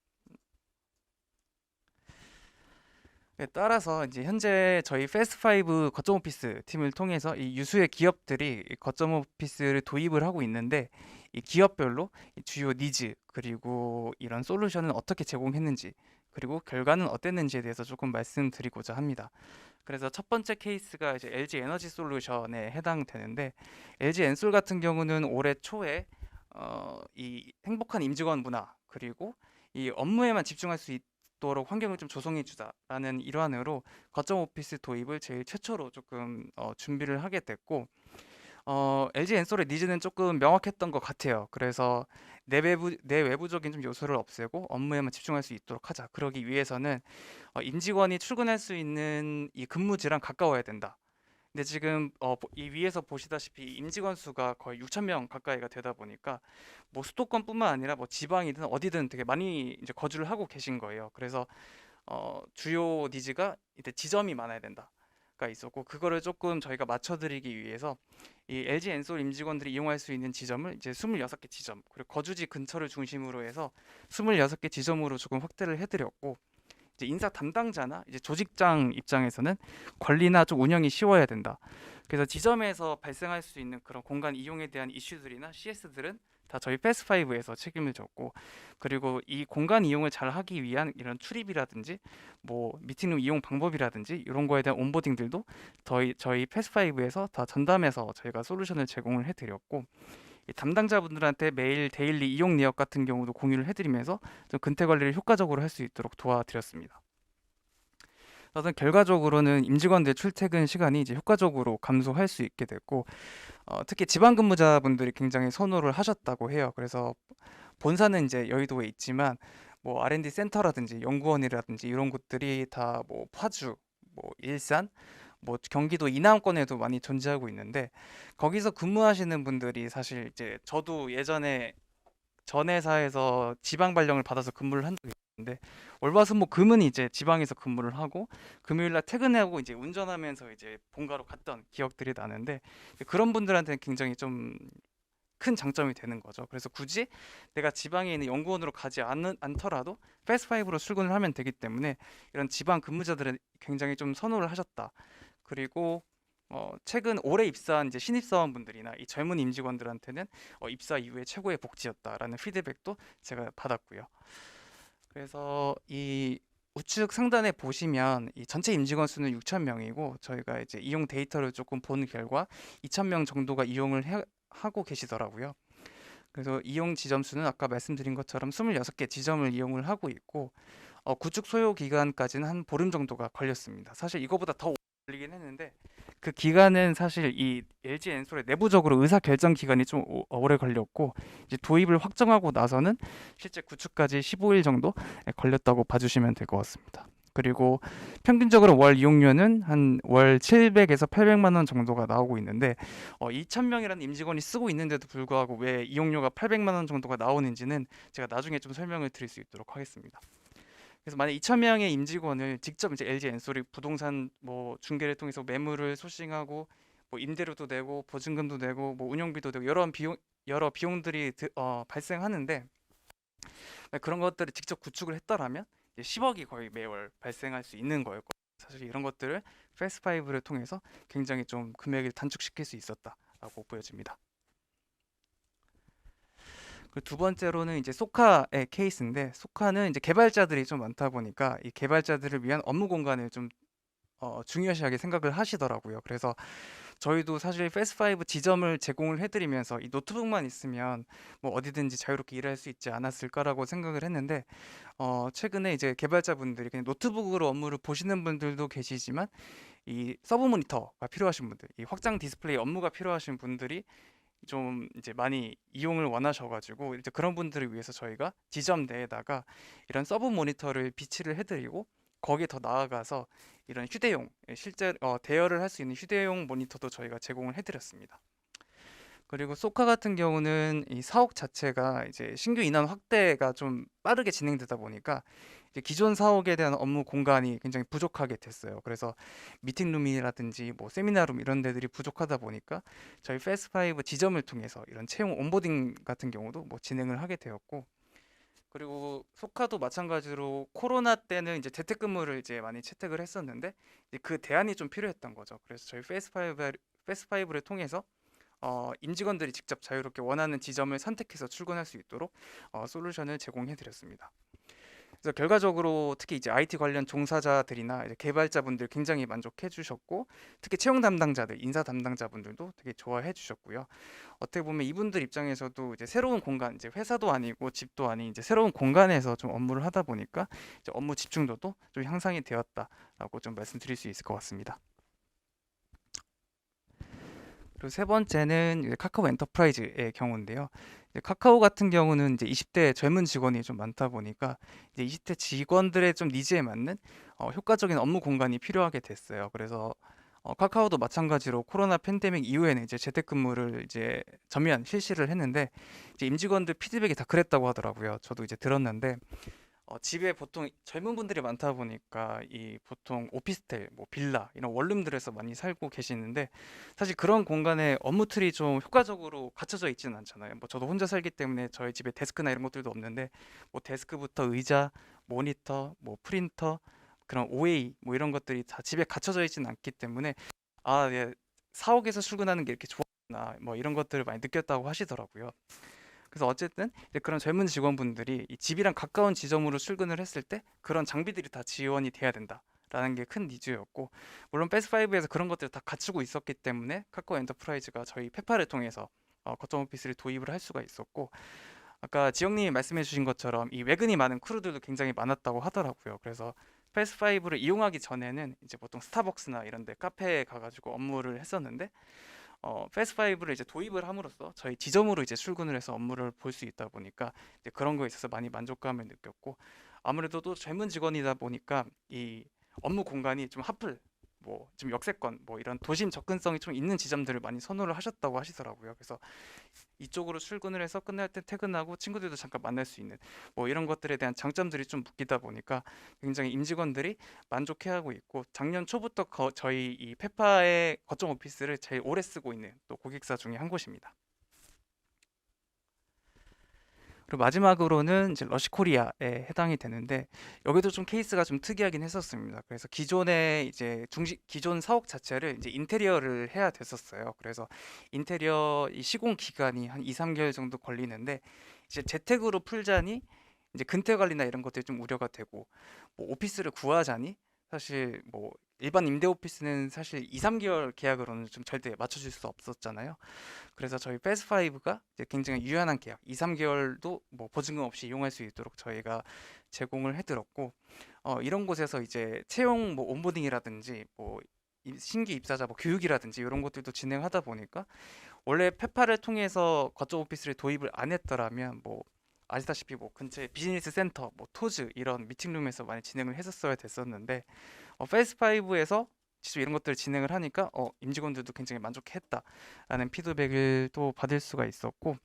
네, 따라서 이제 현재 저희 패스트5 거점 오피스 팀을 통해서 이 유수의 기업들이 이 거점 오피스를 도입을 하고 있는데 이 기업별로 이 주요 니즈 그리고 이런 솔루션은 어떻게 제공했는지 그리고 결과는 어땠는지에 대해서 조금 말씀드리고자 합니다. 그래서 첫 번째 케이스가 이제 LG 에너지 솔루션에 해당되는데 LG 엔솔 같은 경우는 올해 초에 이 행복한 임직원 문화 그리고 이 업무에만 집중할 수 있도록 환경을 좀 조성해 주자라는 일환으로 거점 오피스 도입을 제일 최초로 조금 준비를 하게 됐고 LG 엔솔의 니즈는 조금 명확했던 것 같아요. 그래서 내외부적인 좀 요소를 없애고 업무에만 집중할 수 있도록 하자. 그러기 위해서는 임직원이 출근할 수 있는 이 근무지랑 가까워야 된다. 근데 지금 이 위에서 보시다시피 임직원 수가 거의 6천 명 가까이가 되다 보니까 뭐 수도권뿐만 아니라 뭐 지방이든 어디든 되게 많이 이제 거주를 하고 계신 거예요. 그래서 주요 니즈가 이제 지점이 많아야 된다가 있었고 그거를 조금 저희가 맞춰드리기 위해서 이 LG 엔솔 임직원들이 이용할 수 있는 지점을 이제 26개 지점 그리고 거주지 근처를 중심으로 해서 26개 지점으로 조금 확대를 해드렸고 이제 인사 담당자나 이제 조직장 입장에서는 관리나 좀 운영이 쉬워야 된다. 그래서 지점에서 발생할 수 있는 그런 공간 이용에 대한 이슈들이나 CS들은 다 저희 패스5에서 책임을 졌고 그리고 이 공간 이용을 잘 하기 위한 이런 출입이라든지 뭐 미팅룸 이용 방법이라든지 이런 거에 대한 온보딩들도 저희 패스5에서 다 전담해서 저희가 솔루션을 제공을 해드렸고 이 담당자분들한테 매일 데일리 이용 내역 같은 경우도 공유를 해드리면서 좀 근태 관리를 효과적으로 할 수 있도록 도와드렸습니다. 우선 결과적으로는 임직원들 출퇴근 시간이 이제 효과적으로 감소할 수 있게 됐고 특히 지방 근무자분들이 굉장히 선호를 하셨다고 해요. 그래서 본사는 이제 여의도에 있지만 뭐 R&D 센터라든지 연구원이라든지 이런 곳들이 다 뭐 파주, 뭐 일산, 뭐 경기도 이남권에도 많이 존재하고 있는데 거기서 근무하시는 분들이 사실 이제 저도 예전에 전 회사에서 지방 발령을 받아서 근무를 한 적이 있는데 월화수목금은 이제 지방에서 근무를 하고 금요일 날 퇴근하고 이제 운전하면서 이제 본가로 갔던 기억들이 나는데 그런 분들한테는 굉장히 좀 큰 장점이 되는 거죠. 그래서 굳이 내가 지방에 있는 연구원으로 가지 않더라도 패스트5로 출근을 하면 되기 때문에 이런 지방 근무자들은 굉장히 좀 선호를 하셨다. 그리고 최근 올해 입사한 이제 신입사원분들이나 이 젊은 임직원들한테는 입사 이후에 최고의 복지였다라는 피드백도 제가 받았고요. 그래서 이 우측 상단에 보시면 이 전체 임직원 수는 6천 명이고 저희가 이제 이용 데이터를 조금 본 결과 2천 명 정도가 하고 계시더라고요. 그래서 이용 지점 수는 아까 말씀드린 것처럼 26개 지점을 이용을 하고 있고 구축 소요 기간까지는 한 보름 정도가 걸렸습니다. 사실 이거보다 더 걸리긴 했는데 그 기간은 사실 이 LG 엔솔의 내부적으로 의사 결정 기간이 좀 오래 걸렸고 이제 도입을 확정하고 나서는 실제 구축까지 15일 정도 걸렸다고 봐주시면 될 것 같습니다. 그리고 평균적으로 월 이용료는 한 월 700에서 800만 원 정도가 나오고 있는데 2,000명이라는 임직원이 쓰고 있는데도 불구하고 왜 이용료가 800만 원 정도가 나오는지는 제가 나중에 좀 설명을 드릴 수 있도록 하겠습니다. 그래서 만약 2,000명의 임직원을 직접 이제 LG 엔솔이 부동산 뭐 중개를 통해서 매물을 소싱하고 뭐 임대료도 내고 보증금도 내고 뭐 운영비도 내고 여러 비용들이 발생하는데 그런 것들을 직접 구축을 했더라면 이제 10억이 거의 매월 발생할 수 있는 거였고 사실 이런 것들을 패스5를 통해서 굉장히 좀 금액을 단축시킬 수 있었다라고 보여집니다. 그리고 두 번째로는 이제 소카의 케이스인데 소카는 이제 개발자들이 좀 많다 보니까 이 개발자들을 위한 업무 공간을 좀 중요시하게 생각을 하시더라고요. 그래서 저희도 사실 패스5 지점을 제공을 해드리면서 이 노트북만 있으면 뭐 어디든지 자유롭게 일할 수 있지 않았을까라고 생각을 했는데 최근에 이제 개발자분들이 그냥 노트북으로 업무를 보시는 분들도 계시지만 이 서브 모니터가 필요하신 분들, 이 확장 디스플레이 업무가 필요하신 분들이 좀 이제 많이 이용을 원하셔가지고 이제 그런 분들을 위해서 저희가 지점 내에다가 이런 서브 모니터를 비치를 해드리고 거기에 더 나아가서 이런 휴대용 실제 대여를 할 수 있는 휴대용 모니터도 저희가 제공을 해드렸습니다. 그리고 소카 같은 경우는 이 사옥 자체가 이제 신규 인원 확대가 좀 빠르게 진행되다 보니까 이제 기존 사옥에 대한 업무 공간이 굉장히 부족하게 됐어요. 그래서 미팅룸이라든지 뭐 세미나룸 이런 데들이 부족하다 보니까 저희 패스5 지점을 통해서 이런 채용 온보딩 같은 경우도 뭐 진행을 하게 되었고 그리고 소카도 마찬가지로 코로나 때는 이제 재택근무를 이제 많이 채택을 했었는데 이제 그 대안이 좀 필요했던 거죠. 그래서 저희 패스5를 통해서 임직원들이 직접 자유롭게 원하는 지점을 선택해서 출근할 수 있도록 솔루션을 제공해 드렸습니다. 그래서 결과적으로 특히 이제 IT 관련 종사자들이나 이제 개발자분들 굉장히 만족해 주셨고 특히 채용 담당자들, 인사 담당자분들도 되게 좋아해 주셨고요. 어떻게 보면 이분들 입장에서도 이제 새로운 공간, 이제 회사도 아니고 집도 아닌 이제 새로운 공간에서 좀 업무를 하다 보니까 이제 업무 집중도도 좀 향상이 되었다라고 좀 말씀드릴 수 있을 것 같습니다. 그리고 세 번째는 이제 카카오 엔터프라이즈의 경우인데요. 이제 카카오 같은 경우는 이제 20대 젊은 직원이 좀 많다 보니까 이제 20대 직원들의 좀 니즈에 맞는 효과적인 업무 공간이 필요하게 됐어요. 그래서 카카오도 마찬가지로 코로나 팬데믹 이후에는 이제 재택근무를 이제 전면 실시를 했는데 이제 임직원들 피드백이 다 그랬다고 하더라고요. 저도 이제 들었는데 집에 보통 젊은 분들이 많다 보니까 이 보통 오피스텔, 뭐 빌라 이런 원룸들에서 많이 살고 계시는데 사실 그런 공간에 업무 틀이 좀 효과적으로 갖춰져 있지는 않잖아요. 뭐 저도 혼자 살기 때문에 저희 집에 데스크나 이런 것들도 없는데 뭐 데스크부터 의자, 모니터, 뭐 프린터, 그런 OA 뭐 이런 것들이 다 집에 갖춰져 있지는 않기 때문에 예, 사옥에서 출근하는 게 이렇게 좋았나 뭐 이런 것들을 많이 느꼈다고 하시더라고요. 그래서 어쨌든 이제 그런 젊은 직원분들이 이 집이랑 가까운 지점으로 출근을 했을 때 그런 장비들이 다 지원이 돼야 된다라는 게 큰 니즈였고 물론 패스5에서 그런 것들을 다 갖추고 있었기 때문에 카카오 엔터프라이즈가 저희 페파를 통해서 거점 오피스를 도입을 할 수가 있었고 아까 지영님이 말씀해 주신 것처럼 이 외근이 많은 크루들도 굉장히 많았다고 하더라고요. 그래서 패스5를 이용하기 전에는 이제 보통 스타벅스나 이런 데 카페에 가가지고 업무를 했었는데 패스5를 이제 도입을 함으로써 저희 지점으로 이제 출근을 해서 업무를 볼 수 있다 보니까 이제 그런 거에 있어서 많이 만족감을 느꼈고 아무래도 또 젊은 직원이다 보니까 이 업무 공간이 좀 핫플 뭐 좀 역세권 뭐 이런 도심 접근성이 좀 있는 지점들을 많이 선호를 하셨다고 하시더라고요. 그래서 이쪽으로 출근을 해서 끝날 때 퇴근하고 친구들도 잠깐 만날 수 있는 뭐 이런 것들에 대한 장점들이 좀 묶이다 보니까 굉장히 임직원들이 만족해하고 있고 작년 초부터 저희 이 페파의 거점 오피스를 제일 오래 쓰고 있는 또 고객사 중에 한 곳입니다. 그리고 마지막으로는 이제 러시코리아에 해당이 되는데 여기도 좀 케이스가 좀 특이하긴 했었습니다. 그래서 기존의 이제 기존 사옥 자체를 이제 인테리어를 해야 됐었어요. 그래서 인테리어 이 시공 기간이 한 2, 3개월 정도 걸리는데 이제 재택으로 풀자니 이제 근태 관리나 이런 것들이 좀 우려가 되고 뭐 오피스를 구하자니 사실 뭐 일반 임대 오피스는 사실 2, 3개월 계약으로는 좀 절대 맞춰줄 수 없었잖아요. 그래서 저희 패스5가 이제 굉장히 유연한 계약 2, 3개월도 뭐 보증금 없이 이용할 수 있도록 저희가 제공을 해드렸고 이런 곳에서 이제 채용 뭐 온보딩이라든지 뭐 신규 입사자 뭐 교육이라든지 이런 것들도 진행하다 보니까 원래 페파를 통해서 거점 오피스를 도입을 안 했더라면 뭐 아시다시피 뭐 근처에 비즈니스 센터, 뭐 토즈 이런 미팅룸에서 많이 진행을 했었어야 됐었는데 패스5에서 직접 이런 것들을 진행을 하니까 임직원들도 굉장히 만족했다라는 피드백을 또 받을 수가 있었고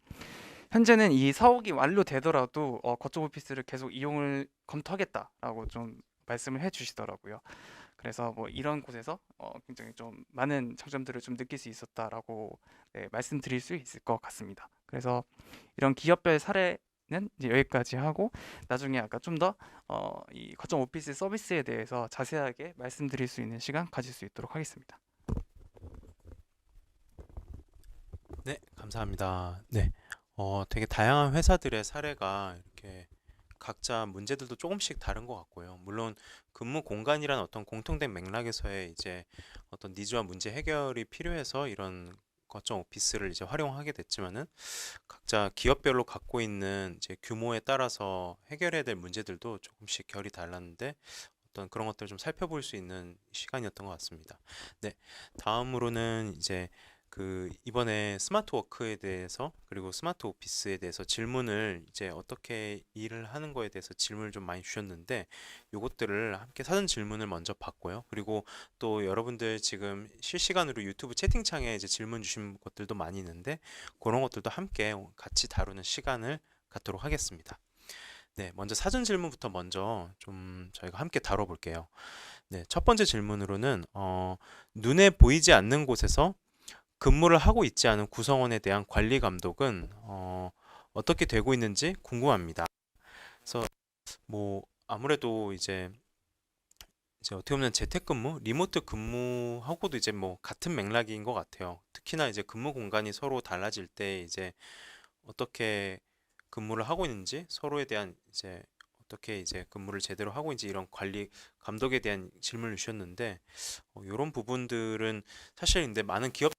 현재는 이 사옥이 완료되더라도 거점 오피스를 계속 이용을 검토하겠다라고 좀 말씀을 해주시더라고요. 그래서 뭐 이런 곳에서 굉장히 좀 많은 장점들을 좀 느낄 수 있었다라고 네, 말씀드릴 수 있을 것 같습니다. 그래서 이런 기업별 사례 이제 여기까지 하고 나중에 아까 좀 더 이 거점 오피스 서비스에 대해서 자세하게 말씀드릴 수 있는 시간 가질 수 있도록 하겠습니다. 네, 감사합니다. 네, 되게 다양한 회사들의 사례가 이렇게 각자 문제들도 조금씩 다른 것 같고요. 물론 근무 공간이란 어떤 공통된 맥락에서의 이제 어떤 니즈와 문제 해결이 필요해서 이런 거점 오피스를 이제 활용하게 됐지만은 각자 기업별로 갖고 있는 이제 규모에 따라서 해결해야 될 문제들도 조금씩 결이 달랐는데 어떤 그런 것들을 좀 살펴볼 수 있는 시간이었던 것 같습니다. 네, 다음으로는 이제 그 이번에 스마트 워크에 대해서 그리고 스마트 오피스에 대해서 질문을 이제 어떻게 일을 하는 거에 대해서 질문을 좀 많이 주셨는데 요것들을 함께 사전 질문을 먼저 받고요. 그리고 또 여러분들 지금 실시간으로 유튜브 채팅창에 이제 질문 주신 것들도 많이 있는데 그런 것들도 함께 같이 다루는 시간을 갖도록 하겠습니다. 네, 먼저 사전 질문부터 먼저 좀 저희가 함께 다뤄볼게요. 네, 첫 번째 질문으로는 눈에 보이지 않는 곳에서 근무를 하고 있지 않은 구성원에 대한 관리 감독은 어떻게 되고 있는지 궁금합니다. 그래서 뭐 아무래도 이제 어떻게 보면 재택근무, 리모트 근무하고도 이제 뭐 같은 맥락인 것 같아요. 특히나 이제 근무 공간이 서로 달라질 때 이제 어떻게 근무를 하고 있는지 서로에 대한 이제 어떻게 이제 근무를 제대로 하고 있는지 이런 관리 감독에 대한 질문을 주셨는데 이런 부분들은 사실 근데 많은 기업들이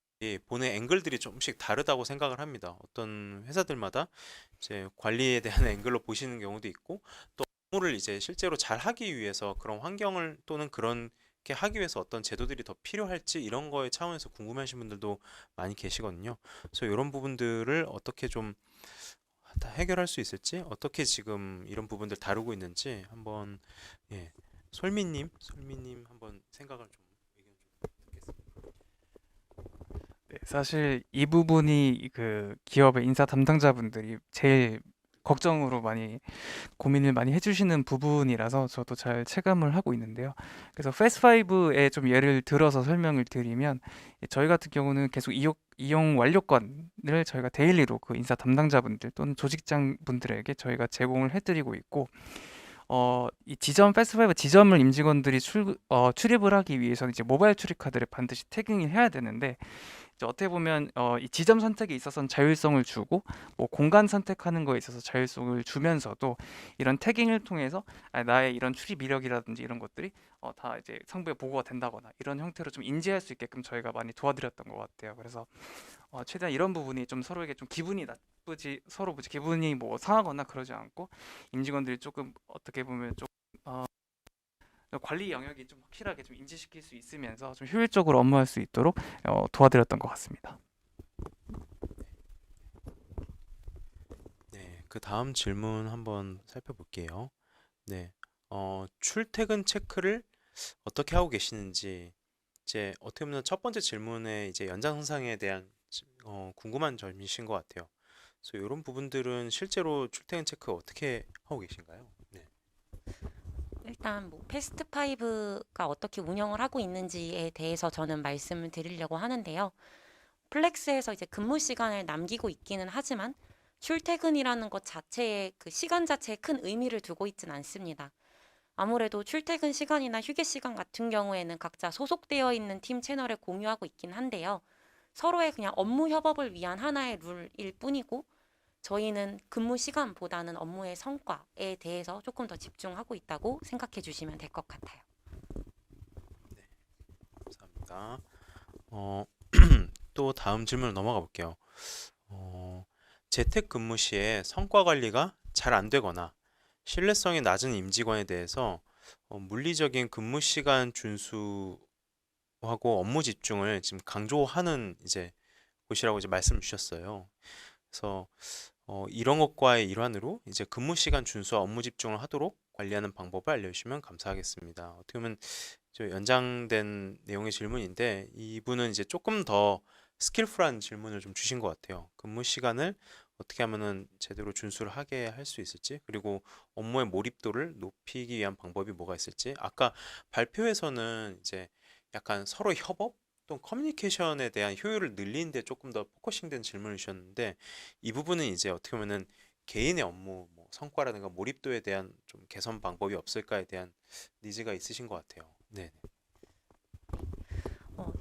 보는 앵글들이 조금씩 다르다고 생각을 합니다. 어떤 회사들마다 이제 관리에 대한 앵글로 보시는 경우도 있고 또 업무를 이제 실제로 잘 하기 위해서 그런 환경을 또는 그런 게 하기 위해서 어떤 제도들이 더 필요할지 이런 거에 차원에서 궁금해하시는 분들도 많이 계시거든요. 그래서 이런 부분들을 어떻게 좀 다 해결할 수 있을지 어떻게 지금 이런 부분들 다루고 있는지 한번 예, 솔미님 한번 생각을 좀 의견 좀 듣겠습니다. 네, 사실 이 부분이 그 기업의 인사 담당자분들이 제일 걱정으로 많이 고민을 많이 해주시는 부분이라서 저도 잘 체감을 하고 있는데요. 그래서 패스트파이브에 좀 예를 들어서 설명을 드리면 저희 같은 경우는 계속 이용 완료권을 저희가 데일리로 그 인사 담당자분들 또는 조직장 분들에게 저희가 제공을 해드리고 있고 이 지점 패스트파이브 지점을 임직원들이 출입을 하기 위해서는 이제 모바일 출입 카드를 반드시 태깅을 해야 되는데 이제 어떻게 보면 이 지점 선택에 있어서는 자율성을 주고 뭐 공간 선택하는 거에 있어서 자율성을 주면서도 이런 태깅을 통해서 나의 이런 출입 이력이라든지 이런 것들이 다 이제 상부에 보고가 된다거나 이런 형태로 좀 인지할 수 있게끔 저희가 많이 도와드렸던 것 같아요. 그래서 최대한 이런 부분이 좀 서로에게 좀 기분이 나쁘지 서로 뭐 기분이 뭐 상하거나 그러지 않고 임직원들이 조금 어떻게 보면 좀 관리 영역이 좀 확실하게 좀 인지시킬 수 있으면서 좀 효율적으로 업무할 수 있도록 도와드렸던 것 같습니다. 네, 그 다음 질문 한번 살펴볼게요. 네, 출퇴근 체크를 어떻게 하고 계시는지 이제 어떻게 보면 첫 번째 질문에 이제 연장선상에 대한 궁금한 점이신 것 같아요. 그래서 이런 부분들은 실제로 출퇴근 체크 어떻게 하고 계신가요? 네. 일단 뭐 패스트 파이브가 어떻게 운영을 하고 있는지에 대해서 저는 말씀을 드리려고 하는데요. 플렉스에서 이제 근무 시간을 남기고 있기는 하지만 출퇴근이라는 것 자체에 그 시간 자체에 큰 의미를 두고 있진 않습니다. 아무래도 출퇴근 시간이나 휴게 시간 같은 경우에는 각자 소속되어 있는 팀 채널에 공유하고 있긴 한데요. 서로의 그냥 업무 협업을 위한 하나의 룰일 뿐이고 저희는 근무 시간보다는 업무의 성과에 대해서 조금 더 집중하고 있다고 생각해 주시면 될 것 같아요. 감사합니다. 어, 또 다음 질문으로 넘어가 볼게요. 재택 근무 시에 성과 관리가 잘 안 되거나 신뢰성이 낮은 임직원에 대해서 물리적인 근무 시간 준수하고 업무 집중을 지금 강조하는 이제 곳이라고 이제 말씀 주셨어요. 그래서 이런 것과의 일환으로 이제 근무 시간 준수와 업무 집중을 하도록 관리하는 방법을 알려주시면 감사하겠습니다. 어떻게 보면 저 연장된 내용의 질문인데 이분은 이제 조금 더 스킬풀한 질문을 좀 주신 것 같아요. 근무 시간을 어떻게 하면은 제대로 준수를 하게 할 수 있을지, 그리고 업무의 몰입도를 높이기 위한 방법이 뭐가 있을지. 아까 발표에서는 이제 약간 서로 협업 또는 커뮤니케이션에 대한 효율을 늘리는 데 조금 더 포커싱된 질문을 주셨는데 이 부분은 이제 어떻게 보면은 개인의 업무 뭐 성과라든가 몰입도에 대한 좀 개선 방법이 없을까에 대한 니즈가 있으신 것 같아요. 네. 어,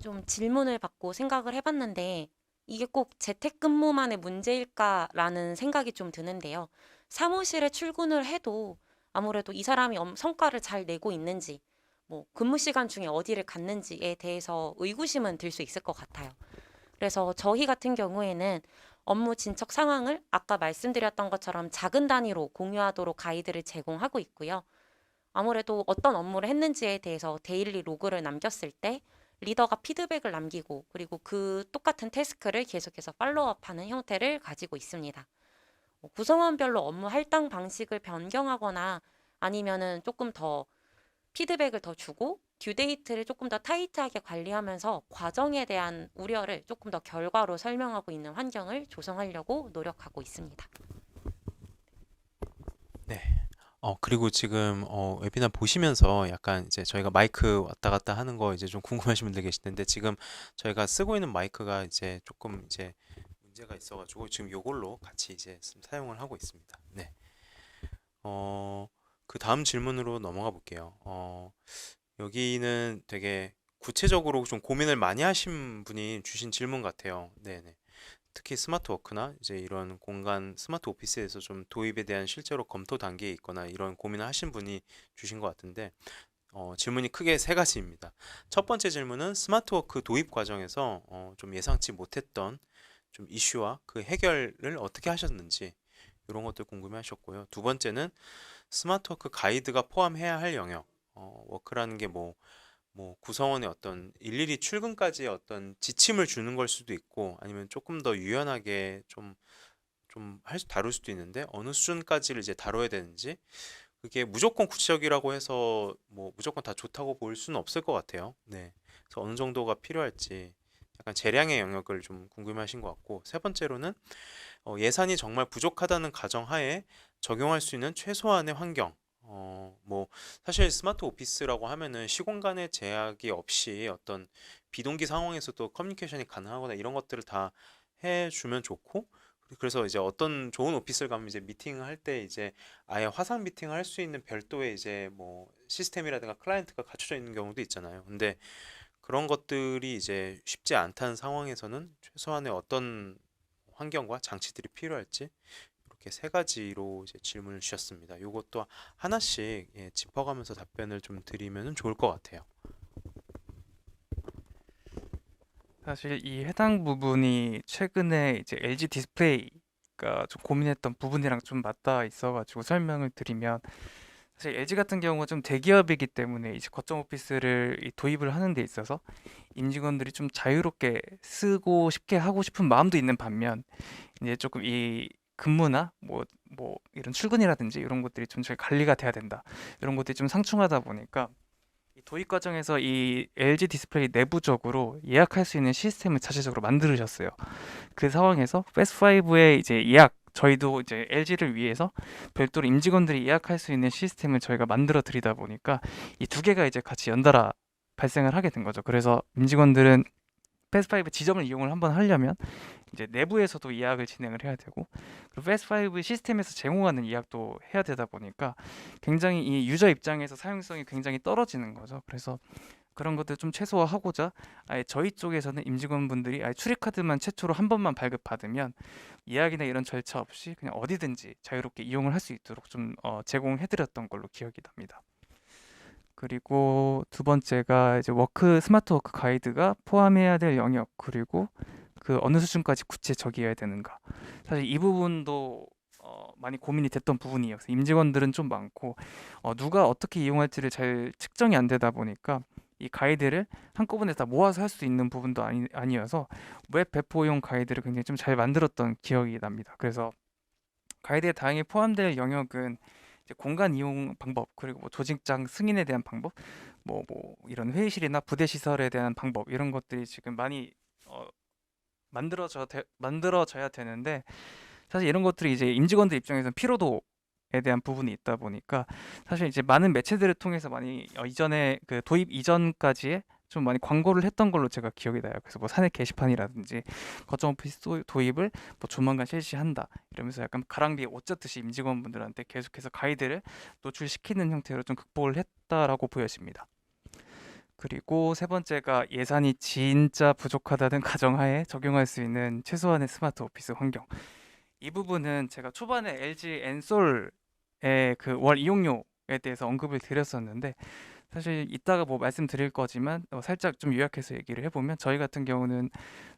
좀 질문을 받고 생각을 해봤는데 이게 꼭 재택근무만의 문제일까라는 생각이 좀 드는데요. 사무실에 출근을 해도 아무래도 이 사람이 성과를 잘 내고 있는지, 뭐 근무 시간 중에 어디를 갔는지에 대해서 의구심은 들 수 있을 것 같아요. 그래서 저희 같은 경우에는 업무 진척 상황을 아까 말씀드렸던 것처럼 작은 단위로 공유하도록 가이드를 제공하고 있고요. 아무래도 어떤 업무를 했는지에 대해서 데일리 로그를 남겼을 때 리더가 피드백을 남기고 그리고 그 똑같은 태스크를 계속해서 팔로우업하는 형태를 가지고 있습니다. 구성원별로 업무 할당 방식을 변경하거나 아니면은 조금 더 피드백을 더 주고 듀데이트를 조금 더 타이트하게 관리하면서 과정에 대한 우려를 조금 더 결과로 설명하고 있는 환경을 조성하려고 노력하고 있습니다. 네. 그리고 지금 웨비나 보시면서 약간 이제 저희가 마이크 왔다 갔다 하는 거 이제 좀 궁금하신 분들 계실 텐데 지금 저희가 쓰고 있는 마이크가 이제 조금 이제 문제가 있어가지고 지금 요걸로 같이 이제 사용을 하고 있습니다. 네. 그 다음 질문으로 넘어가 볼게요. 여기는 되게 구체적으로 좀 고민을 많이 하신 분이 주신 질문 같아요. 네네. 특히 스마트 워크나 이제 이런 공간 스마트 오피스에서 좀 도입에 대한 실제로 검토 단계에 있거나 이런 고민을 하신 분이 주신 것 같은데 질문이 크게 세 가지입니다. 첫 번째 질문은 스마트 워크 도입 과정에서 좀 예상치 못했던 좀 이슈와 그 해결을 어떻게 하셨는지 이런 것들 궁금해 하셨고요. 두 번째는 스마트 워크 가이드가 포함해야 할 영역, 워크라는 게 뭐 구성원의 어떤 일일이 출근까지의 어떤 지침을 주는 걸 수도 있고 아니면 조금 더 유연하게 다룰 수도 있는데 어느 수준까지를 이제 다뤄야 되는지 그게 무조건 구체적이라고 해서 뭐 무조건 다 좋다고 볼 수는 없을 것 같아요. 네. 그래서 어느 정도가 필요할지 약간 재량의 영역을 좀 궁금해하신 것 같고 세 번째로는 예산이 정말 부족하다는 가정하에 적용할 수 있는 최소한의 환경 뭐 사실 스마트 오피스라고 하면은 시공간의 제약이 없이 어떤 비동기 상황에서도 커뮤니케이션이 가능하거나 이런 것들을 다 해주면 좋고 그래서 이제 어떤 좋은 오피스를 가면 이제 미팅을 할 때 이제 아예 화상 미팅을 할 수 있는 별도의 이제 뭐 시스템이라든가 클라이언트가 갖춰져 있는 경우도 있잖아요. 근데 그런 것들이 이제 쉽지 않다는 상황에서는 최소한의 어떤 환경과 장치들이 필요할지 이렇게 세 가지로 이제 질문을 주셨습니다. 이것도 하나씩 짚어가면서 답변을 좀 드리면 좋을 것 같아요. 사실 이 해당 부분이 최근에 이제 LG 디스플레이가 좀 고민했던 부분이랑 좀 맞닿아 있어가지고 설명을 드리면 사실 LG 같은 경우가 좀 대기업이기 때문에 이제 거점 오피스를 도입을 하는 데 있어서 임직원들이 좀 자유롭게 쓰고 쉽게 하고 싶은 마음도 있는 반면 이제 조금 이 근무나 뭐 이런 출근이라든지 이런 것들이 좀 잘 관리가 돼야 된다. 이런 것들이 좀 상충하다 보니까 이 도입 과정에서 이 LG 디스플레이 내부적으로 예약할 수 있는 시스템을 자체적으로 만들으셨어요. 그 상황에서 패스5의 이제 예약 저희도 이제 LG를 위해서 별도로 임직원들이 예약할 수 있는 시스템을 저희가 만들어 드리다 보니까 이 두 개가 이제 같이 연달아 발생을 하게 된 거죠. 그래서 임직원들은 패스5 지점을 이용을 한번 하려면 이제 내부에서도 예약을 진행을 해야 되고 그리고 패스5 시스템에서 제공하는 예약도 해야 되다 보니까 굉장히 이 유저 입장에서 사용성이 굉장히 떨어지는 거죠. 그래서 그런 것들 좀 최소화하고자 아예 저희 쪽에서는 임직원분들이 아예 출입카드만 최초로 한 번만 발급받으면 예약이나 이런 절차 없이 그냥 어디든지 자유롭게 이용을 할 수 있도록 좀 제공해드렸던 걸로 기억이 납니다. 그리고 두 번째가 이제 스마트 워크 가이드가 포함해야 될 영역 그리고 그 어느 수준까지 구체적이어야 되는가. 사실 이 부분도 많이 고민이 됐던 부분이에요. 그래서 임직원들은 좀 많고 누가 어떻게 이용할지를 잘 측정이 안 되다 보니까 이 가이드를 한꺼번에 다 모아서 할 수 있는 부분도 아니어서 웹 배포용 가이드를 굉장히 좀 잘 만들었던 기억이 납니다. 그래서 가이드에 다행히 포함될 영역은 이제 공간 이용 방법 그리고 뭐 조직장 승인에 대한 방법 뭐 이런 회의실이나 부대 시설에 대한 방법 이런 것들이 지금 많이 만들어져야 되는데 사실 이런 것들이 이제 임직원들 입장에서는 피로도에 대한 부분이 있다 보니까 사실 이제 많은 매체들을 통해서 많이 이전에 그 도입 이전까지의 좀 많이 광고를 했던 걸로 제가 기억이 나요. 그래서 뭐 사내 게시판이라든지 거점 오피스 도입을 뭐 조만간 실시한다 이러면서 약간 가랑비에 옷 젖듯이 임직원분들한테 계속해서 가이드를 노출시키는 형태로 좀 극복을 했다라고 보여집니다. 그리고 세 번째가 예산이 진짜 부족하다는 가정하에 적용할 수 있는 최소한의 스마트 오피스 환경. 이 부분은 제가 초반에 LG 엔솔의 그 월 이용료에 대해서 언급을 드렸었는데 사실 이따가 뭐 말씀드릴 거지만 살짝 좀 요약해서 얘기를 해보면 저희 같은 경우는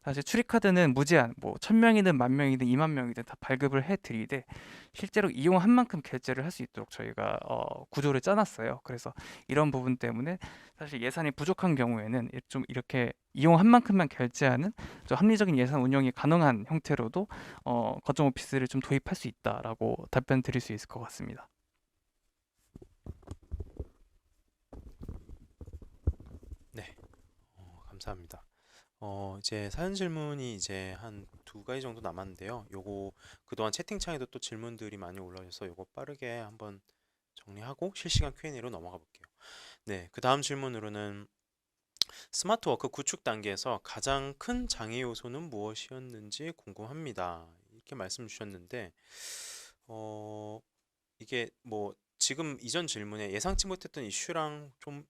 사실 출입카드는 무제한 뭐 1000명이든 10,000명이든 20,000명이든 다 발급을 해드리되 실제로 이용한 만큼 결제를 할 수 있도록 저희가 구조를 짜놨어요. 그래서 이런 부분 때문에 사실 예산이 부족한 경우에는 좀 이렇게 이용한 만큼만 결제하는 좀 합리적인 예산 운영이 가능한 형태로도 거점 오피스를 좀 도입할 수 있다라고 답변 드릴 수 있을 것 같습니다. 네, 감사합니다. 이제 사연 질문이 이제 한 두 가지 정도 남았는데요. 요거 그동안 채팅창에도 또 질문들이 많이 올라오셔서 요거 빠르게 한번 정리하고 실시간 Q&A로 넘어가 볼게요. 네, 그 다음 질문으로는 스마트워크 구축 단계에서 가장 큰 장애 요소는 무엇이었는지 궁금합니다. 이렇게 말씀 주셨는데, 어, 이게 뭐 지금 이전 질문에 예상치 못했던 이슈랑 좀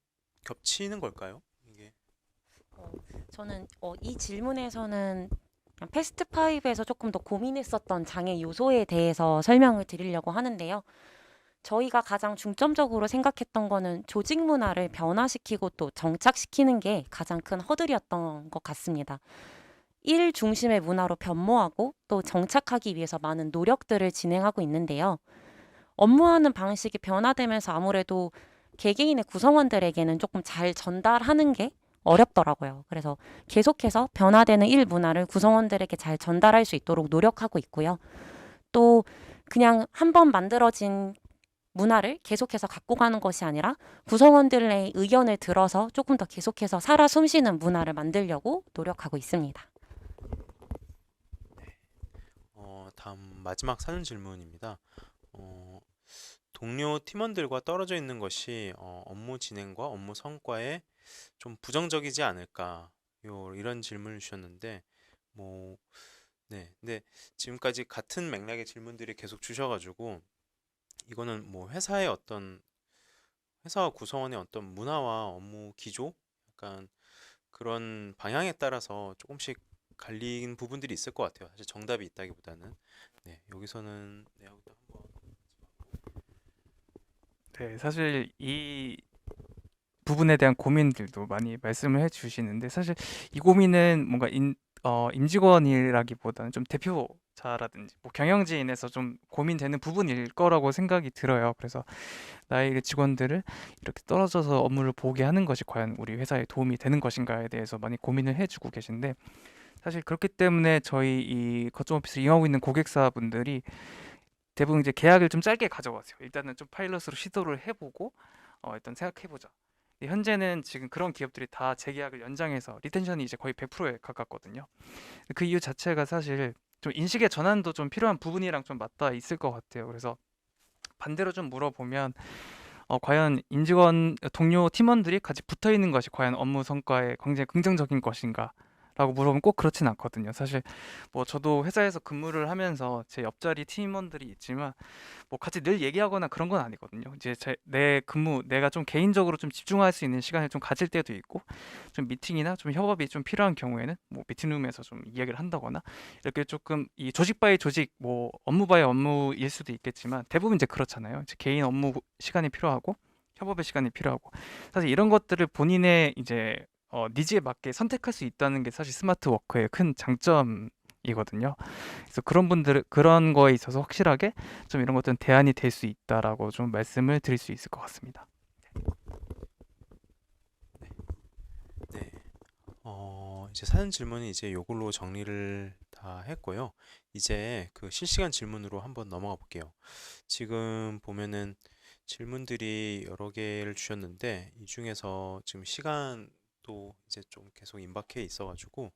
겹치는 걸까요? 이게 어, 저는 이 질문에서는 패스트 5에서 조금 더 고민했었던 장애 요소에 대해서 설명을 드리려고 하는데요. 저희가 가장 중점적으로 생각했던 거는 조직 문화를 변화시키고 또 정착시키는 게 가장 큰 허들이었던 것 같습니다. 일 중심의 문화로 변모하고 또 정착하기 위해서 많은 노력들을 진행하고 있는데요. 업무하는 방식이 변화되면서 아무래도 개개인의 구성원들에게는 조금 잘 전달하는 게 어렵더라고요. 그래서 계속해서 변화되는 일 문화를 구성원들에게 잘 전달할 수 있도록 노력하고 있고요. 또 그냥 한 번 만들어진 문화를 계속해서 갖고 가는 것이 아니라 구성원들의 의견을 들어서 조금 더 계속해서 살아 숨쉬는 문화를 만들려고 노력하고 있습니다. 다음 마지막 사연 질문입니다. 어, 동료 팀원들과 떨어져 있는 것이 업무 진행과 업무 성과에 좀 부정적이지 않을까? 이런 질문을 주셨는데, 뭐, 네. 근데 지금까지 같은 맥락의 질문들이 계속 주셔가지고, 이거는 뭐 회사와 구성원의 어떤 문화와 업무 기조? 약간 그런 방향에 따라서 조금씩 갈린 부분들이 있을 것 같아요. 사실 정답이 있다기보다는. 네, 여기서는 네, 여기도 한번. 네, 사실 이 부분에 대한 고민들도 많이 말씀을 해주시는데 사실 이 고민은 뭔가 임직원이라기보다는 좀 대표자라든지 뭐 경영진에서 좀 고민되는 부분일 거라고 생각이 들어요. 그래서 나의 직원들을 이렇게 떨어져서 업무를 보게 하는 것이 과연 우리 회사에 도움이 되는 것인가에 대해서 많이 고민을 해주고 계신데 사실 그렇기 때문에 저희 이 거점 오피스를 이용하고 있는 고객사분들이 대부분 이제 계약을 좀 짧게 가져가세요. 일단은 좀 파일럿으로 시도를 해보고 일단 생각해보자. 현재는 지금 그런 기업들이 다 재계약을 연장해서 리텐션이 이제 거의 100%에 가깝거든요. 그 이유 자체가 사실 좀 인식의 전환도 좀 필요한 부분이랑 좀 맞닿아 있을 것 같아요. 그래서 반대로 좀 물어보면 과연 임직원 동료 팀원들이 같이 붙어 있는 것이 과연 업무 성과에 굉장히 긍정적인 것인가? 라고 물어보면 꼭 그렇진 않거든요. 사실 뭐 저도 회사에서 근무를 하면서 제 옆자리 팀원들이 있지만 뭐 같이 늘 얘기하거나 그런 건 아니거든요. 이제 내 근무 내가 좀 개인적으로 좀 집중할 수 있는 시간을 좀 가질 때도 있고 좀 미팅이나 좀 협업이 좀 필요한 경우에는 뭐 미팅룸에서 좀 이야기를 한다거나 이렇게 조금 이 조직 바이 조직 뭐 업무 바이 업무일 수도 있겠지만 대부분 이제 그렇잖아요. 이제 개인 업무 시간이 필요하고 협업의 시간이 필요하고 사실 이런 것들을 본인의 이제 니즈에 맞게 선택할 수 있다는 게 사실 스마트 워크의 큰 장점이거든요. 그래서 그런 거에 있어서 확실하게 좀 이런 것들은 대안이 될 수 있다라고 좀 말씀을 드릴 수 있을 것 같습니다. 네. 이제 사연 질문은 이제 요걸로 정리를 다 했고요. 이제 그 실시간 질문으로 한번 넘어가 볼게요. 지금 보면은 질문들이 여러 개를 주셨는데 이 중에서 지금 시간도 이제 좀 계속 임박해 있어가지고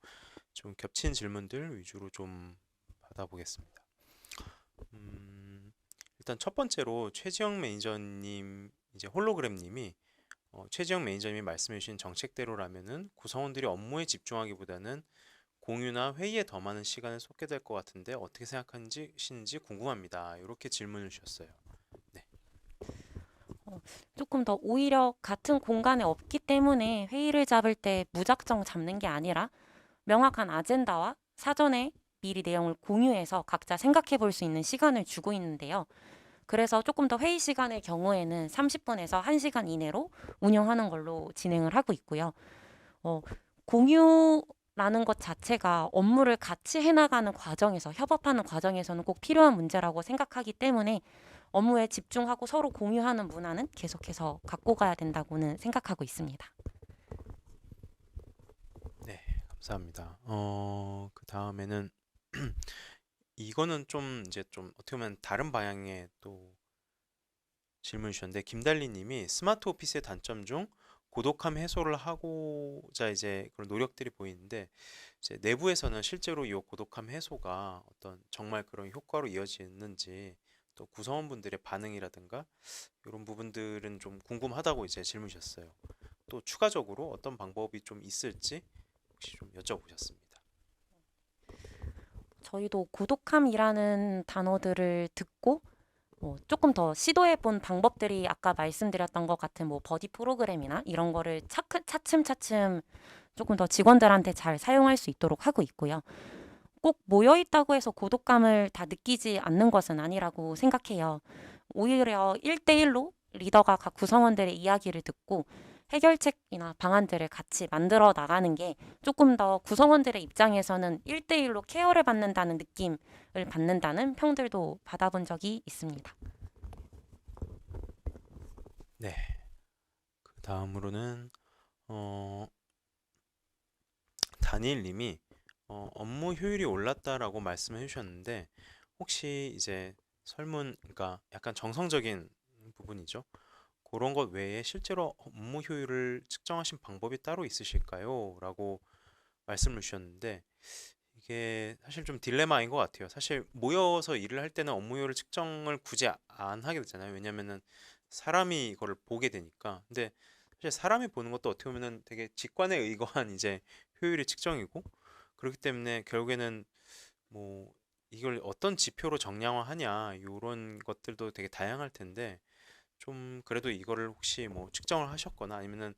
좀 겹친 질문들 위주로 좀 받아보겠습니다. 일단 첫 번째로 최지영 매니저님 이제 홀로그램님이 최지영 매니저님이 말씀해 주신 정책대로라면은 구성원들이 업무에 집중하기보다는 공유나 회의에 더 많은 시간을 쏟게 될 것 같은데 어떻게 생각하시는지 궁금합니다. 이렇게 질문을 주셨어요. 네. 조금 더 오히려 같은 공간에 없기 때문에 회의를 잡을 때 무작정 잡는 게 아니라 명확한 아젠다와 사전에 미리 내용을 공유해서 각자 생각해 볼 수 있는 시간을 주고 있는데요. 그래서 조금 더 회의 시간의 경우에는 30분에서 1시간 이내로 운영하는 걸로 진행을 하고 있고요. 어, 공유라는 것 자체가 업무를 같이 해나가는 과정에서 협업하는 과정에서는 꼭 필요한 문제라고 생각하기 때문에 업무에 집중하고 서로 공유하는 문화는 계속해서 갖고 가야 된다고는 생각하고 있습니다. 네, 감사합니다. 그 다음에는 이거는 좀 이제 좀 어떻게 보면 다른 방향의 또 질문 주셨는데 김달리님이 스마트 오피스의 단점 중 고독함 해소를 하고자 이제 그런 노력들이 보이는데 이제 내부에서는 실제로 이 고독함 해소가 어떤 정말 그런 효과로 이어지는지 또 구성원분들의 반응이라든가 이런 부분들은 좀 궁금하다고 이제 질문 주셨어요. 또 추가적으로 어떤 방법이 좀 있을지 혹시 좀 여쭤보셨습니다. 저희도 고독함이라는 단어들을 듣고 조금 더 시도해 본 방법들이 아까 말씀드렸던 것 같은 버디 프로그램이나 이런 거를 차츰차츰 조금 더 직원들한테 잘 사용할 수 있도록 하고 있고요. 꼭 모여 있다고 해서 고독감을 다 느끼지 않는 것은 아니라고 생각해요. 오히려 1대1로 리더가 각 구성원들의 이야기를 듣고 해결책이나 방안들을 같이 만들어 나가는 게 조금 더 구성원들의 입장에서는 1대1로 케어를 받는다는 느낌을 받는다는 평들도 받아본 적이 있습니다. 네. 그 다음으로는 다니엘님이 업무 효율이 올랐다라고 말씀해 주셨는데 혹시 이제 설문 그러니까 약간 정성적인 부분이죠. 그런 것 외에 실제로 업무 효율을 측정하신 방법이 따로 있으실까요? 라고 말씀을 주셨는데 이게 사실 좀 딜레마인 것 같아요. 사실 모여서 일을 할 때는 업무 효율 측정을 굳이 안 하게 되잖아요. 왜냐면은 사람이 이거를 보게 되니까. 근데 사실 사람이 보는 것도 어떻게 보면은 되게 직관에 의거한 이제 효율의 측정이고 그렇기 때문에 결국에는 뭐 이걸 어떤 지표로 정량화하냐 이런 것들도 되게 다양할 텐데 좀 그래도 이거를 혹시 뭐 측정을 하셨거나 아니면은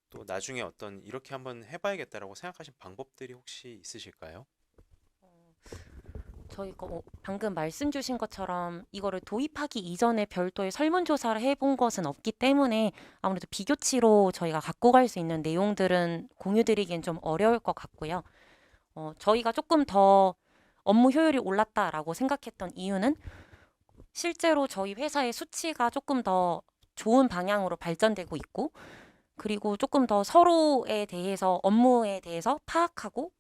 또 나중에 어떤 이렇게 한번 해봐야겠다라고 생각하신 방법들이 혹시 있으실까요? 저희가 방금 말씀 주신 것처럼 이거를 도입하기 이전에 별도의 설문조사를 해본 것은 없기 때문에 아무래도 비교치로 저희가 갖고 갈 수 있는 내용들은 공유드리기엔 좀 어려울 것 같고요. 저희가 조금 더 업무 효율이 올랐다라고 생각했던 이유는 실제로 저희 회사의 수치가 조금 더 좋은 방향으로 발전되고 있고 그리고 조금 더 서로에 대해서 업무에 대해서 파악하고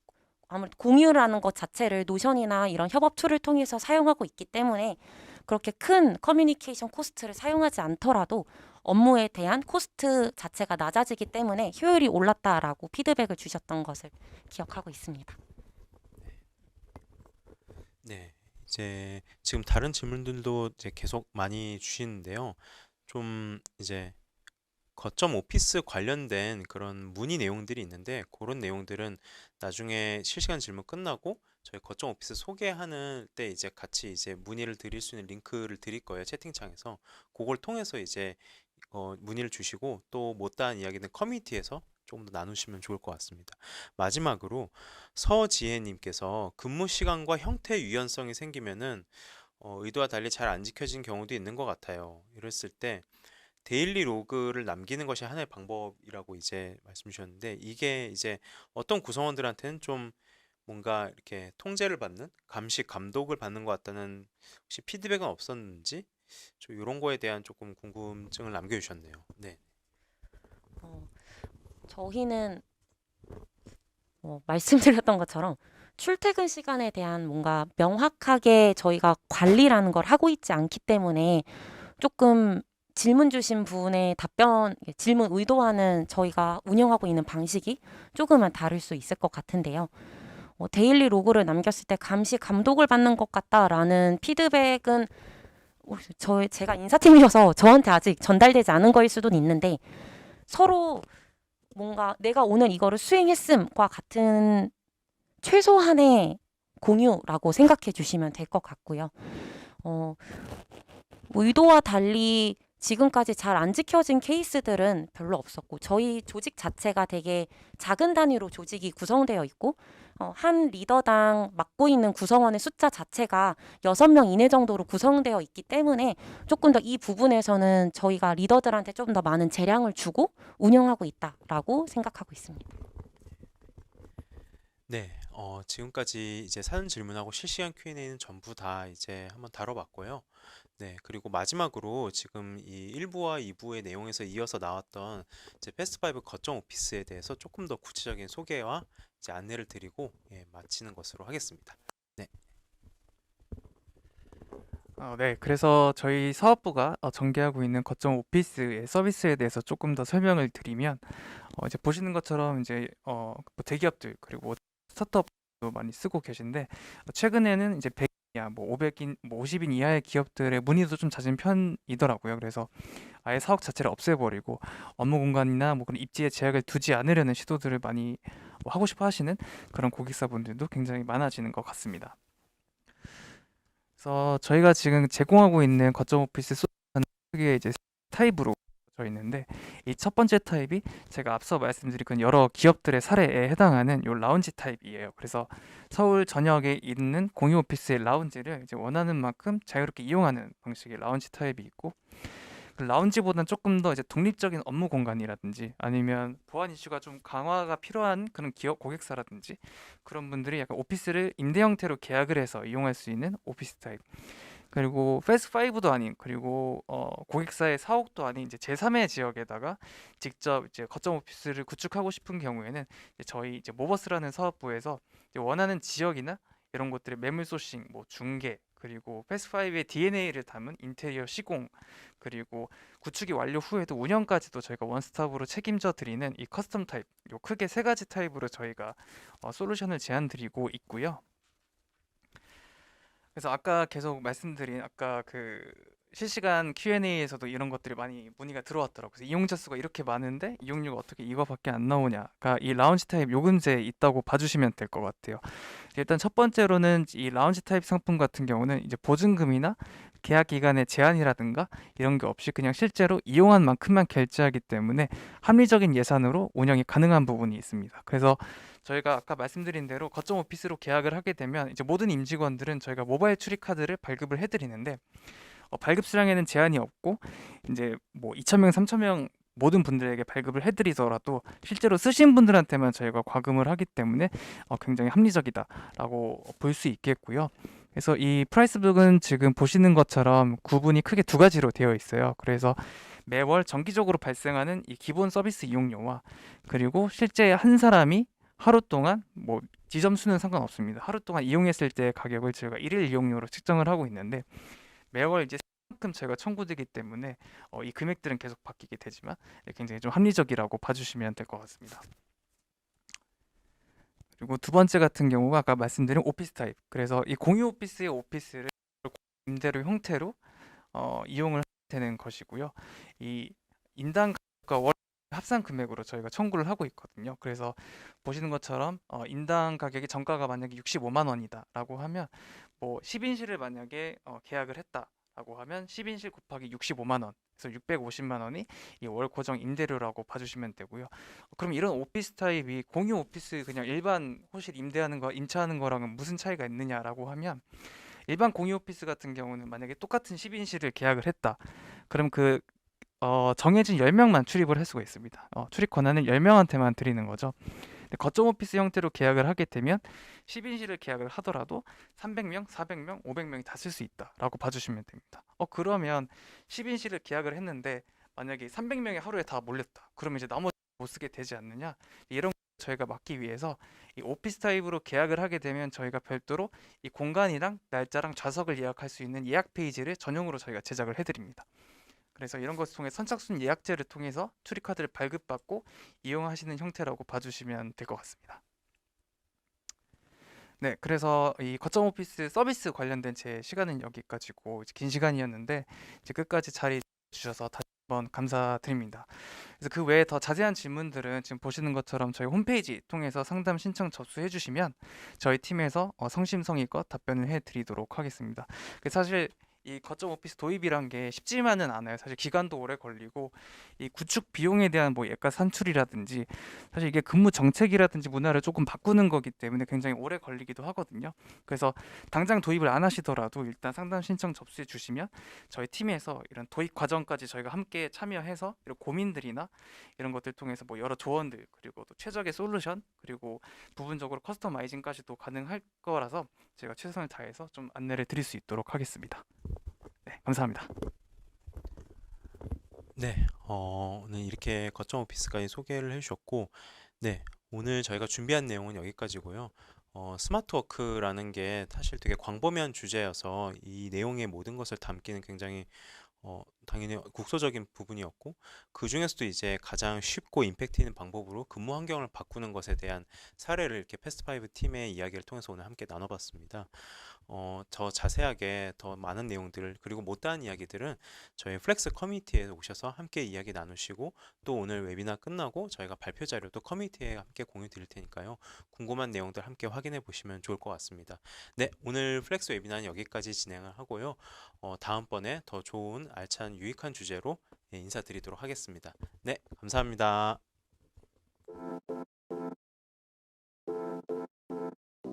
아무래도 공유라는 것 자체를 노션이나 이런 협업 툴을 통해서 사용하고 있기 때문에 그렇게 큰 커뮤니케이션 코스트를 사용하지 않더라도 업무에 대한 코스트 자체가 낮아지기 때문에 효율이 올랐다라고 피드백을 주셨던 것을 기억하고 있습니다. 네, 이제 지금 다른 질문들도 이제 계속 많이 주시는데요. 좀 이제 거점 오피스 관련된 그런 문의 내용들이 있는데 그런 내용들은 나중에 실시간 질문 끝나고 저희 거점 오피스 소개하는 때 이제 같이 이제 문의를 드릴 수 있는 링크를 드릴 거예요. 채팅창에서 그걸 통해서 이제 문의를 주시고 또 못다한 이야기는 커뮤니티에서 조금 더 나누시면 좋을 것 같습니다. 마지막으로 서지혜님께서 근무 시간과 형태 유연성이 생기면은 의도와 달리 잘 안 지켜진 경우도 있는 것 같아요. 이랬을 때 데일리 로그를 남기는 것이 하나의 방법이라고 이제 말씀 주셨는데 이게 이제 어떤 구성원들한테는 좀 뭔가 이렇게 통제를 받는 감시 감독을 받는 것 같다는 혹시 피드백은 없었는지 좀 이런 거에 대한 조금 궁금증을 남겨주셨네요. 네. 어, 저희는 말씀드렸던 것처럼 출퇴근 시간에 대한 뭔가 명확하게 저희가 관리라는 걸 하고 있지 않기 때문에 조금 질문 주신 분의 질문 의도와는 저희가 운영하고 있는 방식이 조금은 다를 수 있을 것 같은데요. 데일리 로그를 남겼을 때 감시 감독을 받는 것 같다라는 피드백은 제가 인사팀이어서 저한테 아직 전달되지 않은 거일 수도 있는데 서로 뭔가 내가 오늘 이거를 수행했음과 같은 최소한의 공유라고 생각해 주시면 될 것 같고요. 뭐 의도와 달리 지금까지 잘 안 지켜진 케이스들은 별로 없었고 저희 조직 자체가 되게 작은 단위로 조직이 구성되어 있고 한 리더당 맡고 있는 구성원의 숫자 자체가 6명 이내 정도로 구성되어 있기 때문에 조금 더 이 부분에서는 저희가 리더들한테 좀 더 많은 재량을 주고 운영하고 있다라고 생각하고 있습니다. 네, 지금까지 이제 사전 질문하고 실시간 Q&A는 전부 다 이제 한번 다뤄봤고요. 네, 그리고 마지막으로 지금 이 1부와 2부의 내용에서 이어서 나왔던 이제 패스트5 거점 오피스에 대해서 조금 더 구체적인 소개와 이제 안내를 드리고 마치는 것으로 하겠습니다. 네, 네, 그래서 저희 사업부가 전개하고 있는 거점 오피스의 서비스에 대해서 조금 더 설명을 드리면 이제 보시는 것처럼 이제 뭐 대기업들 그리고 스타트업도 많이 쓰고 계신데 최근에는 이제 100인 이하, 뭐 500인, 뭐 50인 이하의 기업들의 문의도 좀 잦은 편이더라고요. 그래서 아예 사옥 자체를 없애버리고 업무 공간이나 뭐 그런 입지에 제약을 두지 않으려는 시도들을 많이 뭐 하고 싶어 하시는 그런 고객사분들도 굉장히 많아지는 것 같습니다. 그래서 저희가 지금 제공하고 있는 거점 오피스 솔루션은 크게 이제 타입으로 져 있는데 이 첫 번째 타입이 제가 앞서 말씀드린 그 여러 기업들의 사례에 해당하는 요 라운지 타입이에요. 그래서 서울 전역에 있는 공유 오피스의 라운지를 이제 원하는 만큼 자유롭게 이용하는 방식의 라운지 타입이 있고 그 라운지보다는 조금 더 이제 독립적인 업무 공간이라든지 아니면 보안 이슈가 좀 강화가 필요한 그런 기업 고객사라든지 그런 분들이 약간 오피스를 임대 형태로 계약을 해서 이용할 수 있는 오피스 타입. 그리고 패스5도 아닌 그리고 고객사의 사옥도 아닌 이제 제3의 지역에다가 직접 이제 거점 오피스를 구축하고 싶은 경우에는 이제 저희 이제 모버스라는 사업부에서 이제 원하는 지역이나 이런 것들의 매물 소싱, 뭐 중개 그리고 패스5의 DNA를 담은 인테리어 시공 그리고 구축이 완료 후에도 운영까지도 저희가 원스톱으로 책임져 드리는 이 커스텀 타입 요 크게 세 가지 타입으로 저희가 솔루션을 제안 드리고 있고요. 그래서 아까 계속 말씀드린 아까 그 실시간 Q&A에서도 이런 것들이 많이 문의가 들어왔더라고요. 그래서 이용자 수가 이렇게 많은데 이용료가 어떻게 이거밖에 안 나오냐가 이 라운지 타입 요금제에 있다고 봐주시면 될 것 같아요. 일단 첫 번째로는 이 라운지 타입 상품 같은 경우는 이제 보증금이나 계약 기간의 제한이라든가 이런 게 없이 그냥 실제로 이용한 만큼만 결제하기 때문에 합리적인 예산으로 운영이 가능한 부분이 있습니다. 그래서 저희가 아까 말씀드린 대로 거점 오피스로 계약을 하게 되면 이제 모든 임직원들은 저희가 모바일 출입 카드를 발급을 해드리는데 발급 수량에는 제한이 없고 이제 뭐 2,000명, 3,000명 모든 분들에게 발급을 해드리더라도 실제로 쓰신 분들한테만 저희가 과금을 하기 때문에 굉장히 합리적이다라고 볼 수 있겠고요. 그래서 이 프라이스북은 지금 보시는 것처럼 구분이 크게 두 가지로 되어 있어요. 그래서 매월 정기적으로 발생하는 이 기본 서비스 이용료와 그리고 실제 한 사람이 하루 동안 뭐 지점 수는 상관없습니다. 하루 동안 이용했을 때 가격을 저희가 일일 이용료로 측정을 하고 있는데 매월 이제 만큼 저희가 청구되기 때문에 이 금액들은 계속 바뀌게 되지만 굉장히 좀 합리적이라고 봐주시면 될 것 같습니다. 그리고 두 번째 같은 경우가 아까 말씀드린 오피스 타입. 그래서 이 공유 오피스의 오피스를 임대료 형태로 이용을 되는 것이고요. 이 인당 가격과 월 합산 금액으로 저희가 청구를 하고 있거든요. 그래서 보시는 것처럼 인당 가격이 정가가 만약에 65만 원이다라고 하면 뭐 10인실을 만약에 계약을 했다라고 하면 10인실 곱하기 65만 원, 그래서 650만 원이 이 월 고정 임대료라고 봐주시면 되고요. 그럼 이런 오피스 타입이 공유 오피스 그냥 일반 호실 임대하는 거, 임차하는 거랑은 무슨 차이가 있느냐라고 하면 일반 공유 오피스 같은 경우는 만약에 똑같은 10인실을 계약을 했다. 그럼 그 정해진 10명만 출입을 할 수가 있습니다. 출입 권한은 10명한테만 드리는 거죠. 근데 거점 오피스 형태로 계약을 하게 되면 10인실을 계약을 하더라도 300명, 400명, 500명이 다 쓸 수 있다라고 봐주시면 됩니다. 그러면 10인실을 계약을 했는데 만약에 300명이 하루에 다 몰렸다. 그러면 이제 나머지 못 쓰게 되지 않느냐? 이런 거 저희가 막기 위해서 이 오피스 타입으로 계약을 하게 되면 저희가 별도로 이 공간이랑 날짜랑 좌석을 예약할 수 있는 예약 페이지를 전용으로 저희가 제작을 해드립니다. 그래서 이런 것을 통해 선착순 예약제를 통해서 출입카드를 발급받고 이용하시는 형태라고 봐주시면 될 것 같습니다. 네, 그래서 이 거점 오피스 서비스 관련된 제 시간은 여기까지고 이제 긴 시간이었는데 이제 끝까지 자리 주셔서 다시 한번 감사드립니다. 그래서 그 외에 더 자세한 질문들은 지금 보시는 것처럼 저희 홈페이지 통해서 상담 신청 접수해 주시면 저희 팀에서 성심성의껏 답변을 해 드리도록 하겠습니다. 사실 이 거점 오피스 도입이란 게 쉽지만은 않아요. 사실 기간도 오래 걸리고 이 구축 비용에 대한 뭐 예가 산출이라든지 사실 이게 근무 정책이라든지 문화를 조금 바꾸는 거기 때문에 굉장히 오래 걸리기도 하거든요. 그래서 당장 도입을 안 하시더라도 일단 상담 신청 접수해 주시면 저희 팀에서 이런 도입 과정까지 저희가 함께 참여해서 이런 고민들이나 이런 것들 통해서 뭐 여러 조언들 그리고 또 최적의 솔루션 그리고 부분적으로 커스터마이징까지도 가능할 거라서 제가 최선을 다해서 좀 안내를 드릴 수 있도록 하겠습니다. 네, 감사합니다. 네, 오늘 이렇게 거점 오피스까지 소개를 해주셨고, 네, 오늘 저희가 준비한 내용은 여기까지고요. 스마트 워크라는 게 사실 되게 광범위한 주제여서 이 내용의 모든 것을 담기는 굉장히 당연히 국소적인 부분이었고, 그 중에서도 이제 가장 쉽고 임팩트 있는 방법으로 근무 환경을 바꾸는 것에 대한 사례를 이렇게 패스트5 팀의 이야기를 통해서 오늘 함께 나눠봤습니다. 더 자세하게 더 많은 내용들을 그리고 못다한 이야기들은 저희 플렉스 커뮤니티에 오셔서 함께 이야기 나누시고 또 오늘 웨비나 끝나고 저희가 발표 자료도 커뮤니티에 함께 공유 드릴 테니까요. 궁금한 내용들 함께 확인해 보시면 좋을 것 같습니다. 네, 오늘 플렉스 웨비나는 여기까지 진행을 하고요. 다음번에 더 좋은 알찬 유익한 주제로 인사드리도록 하겠습니다. 네, 감사합니다.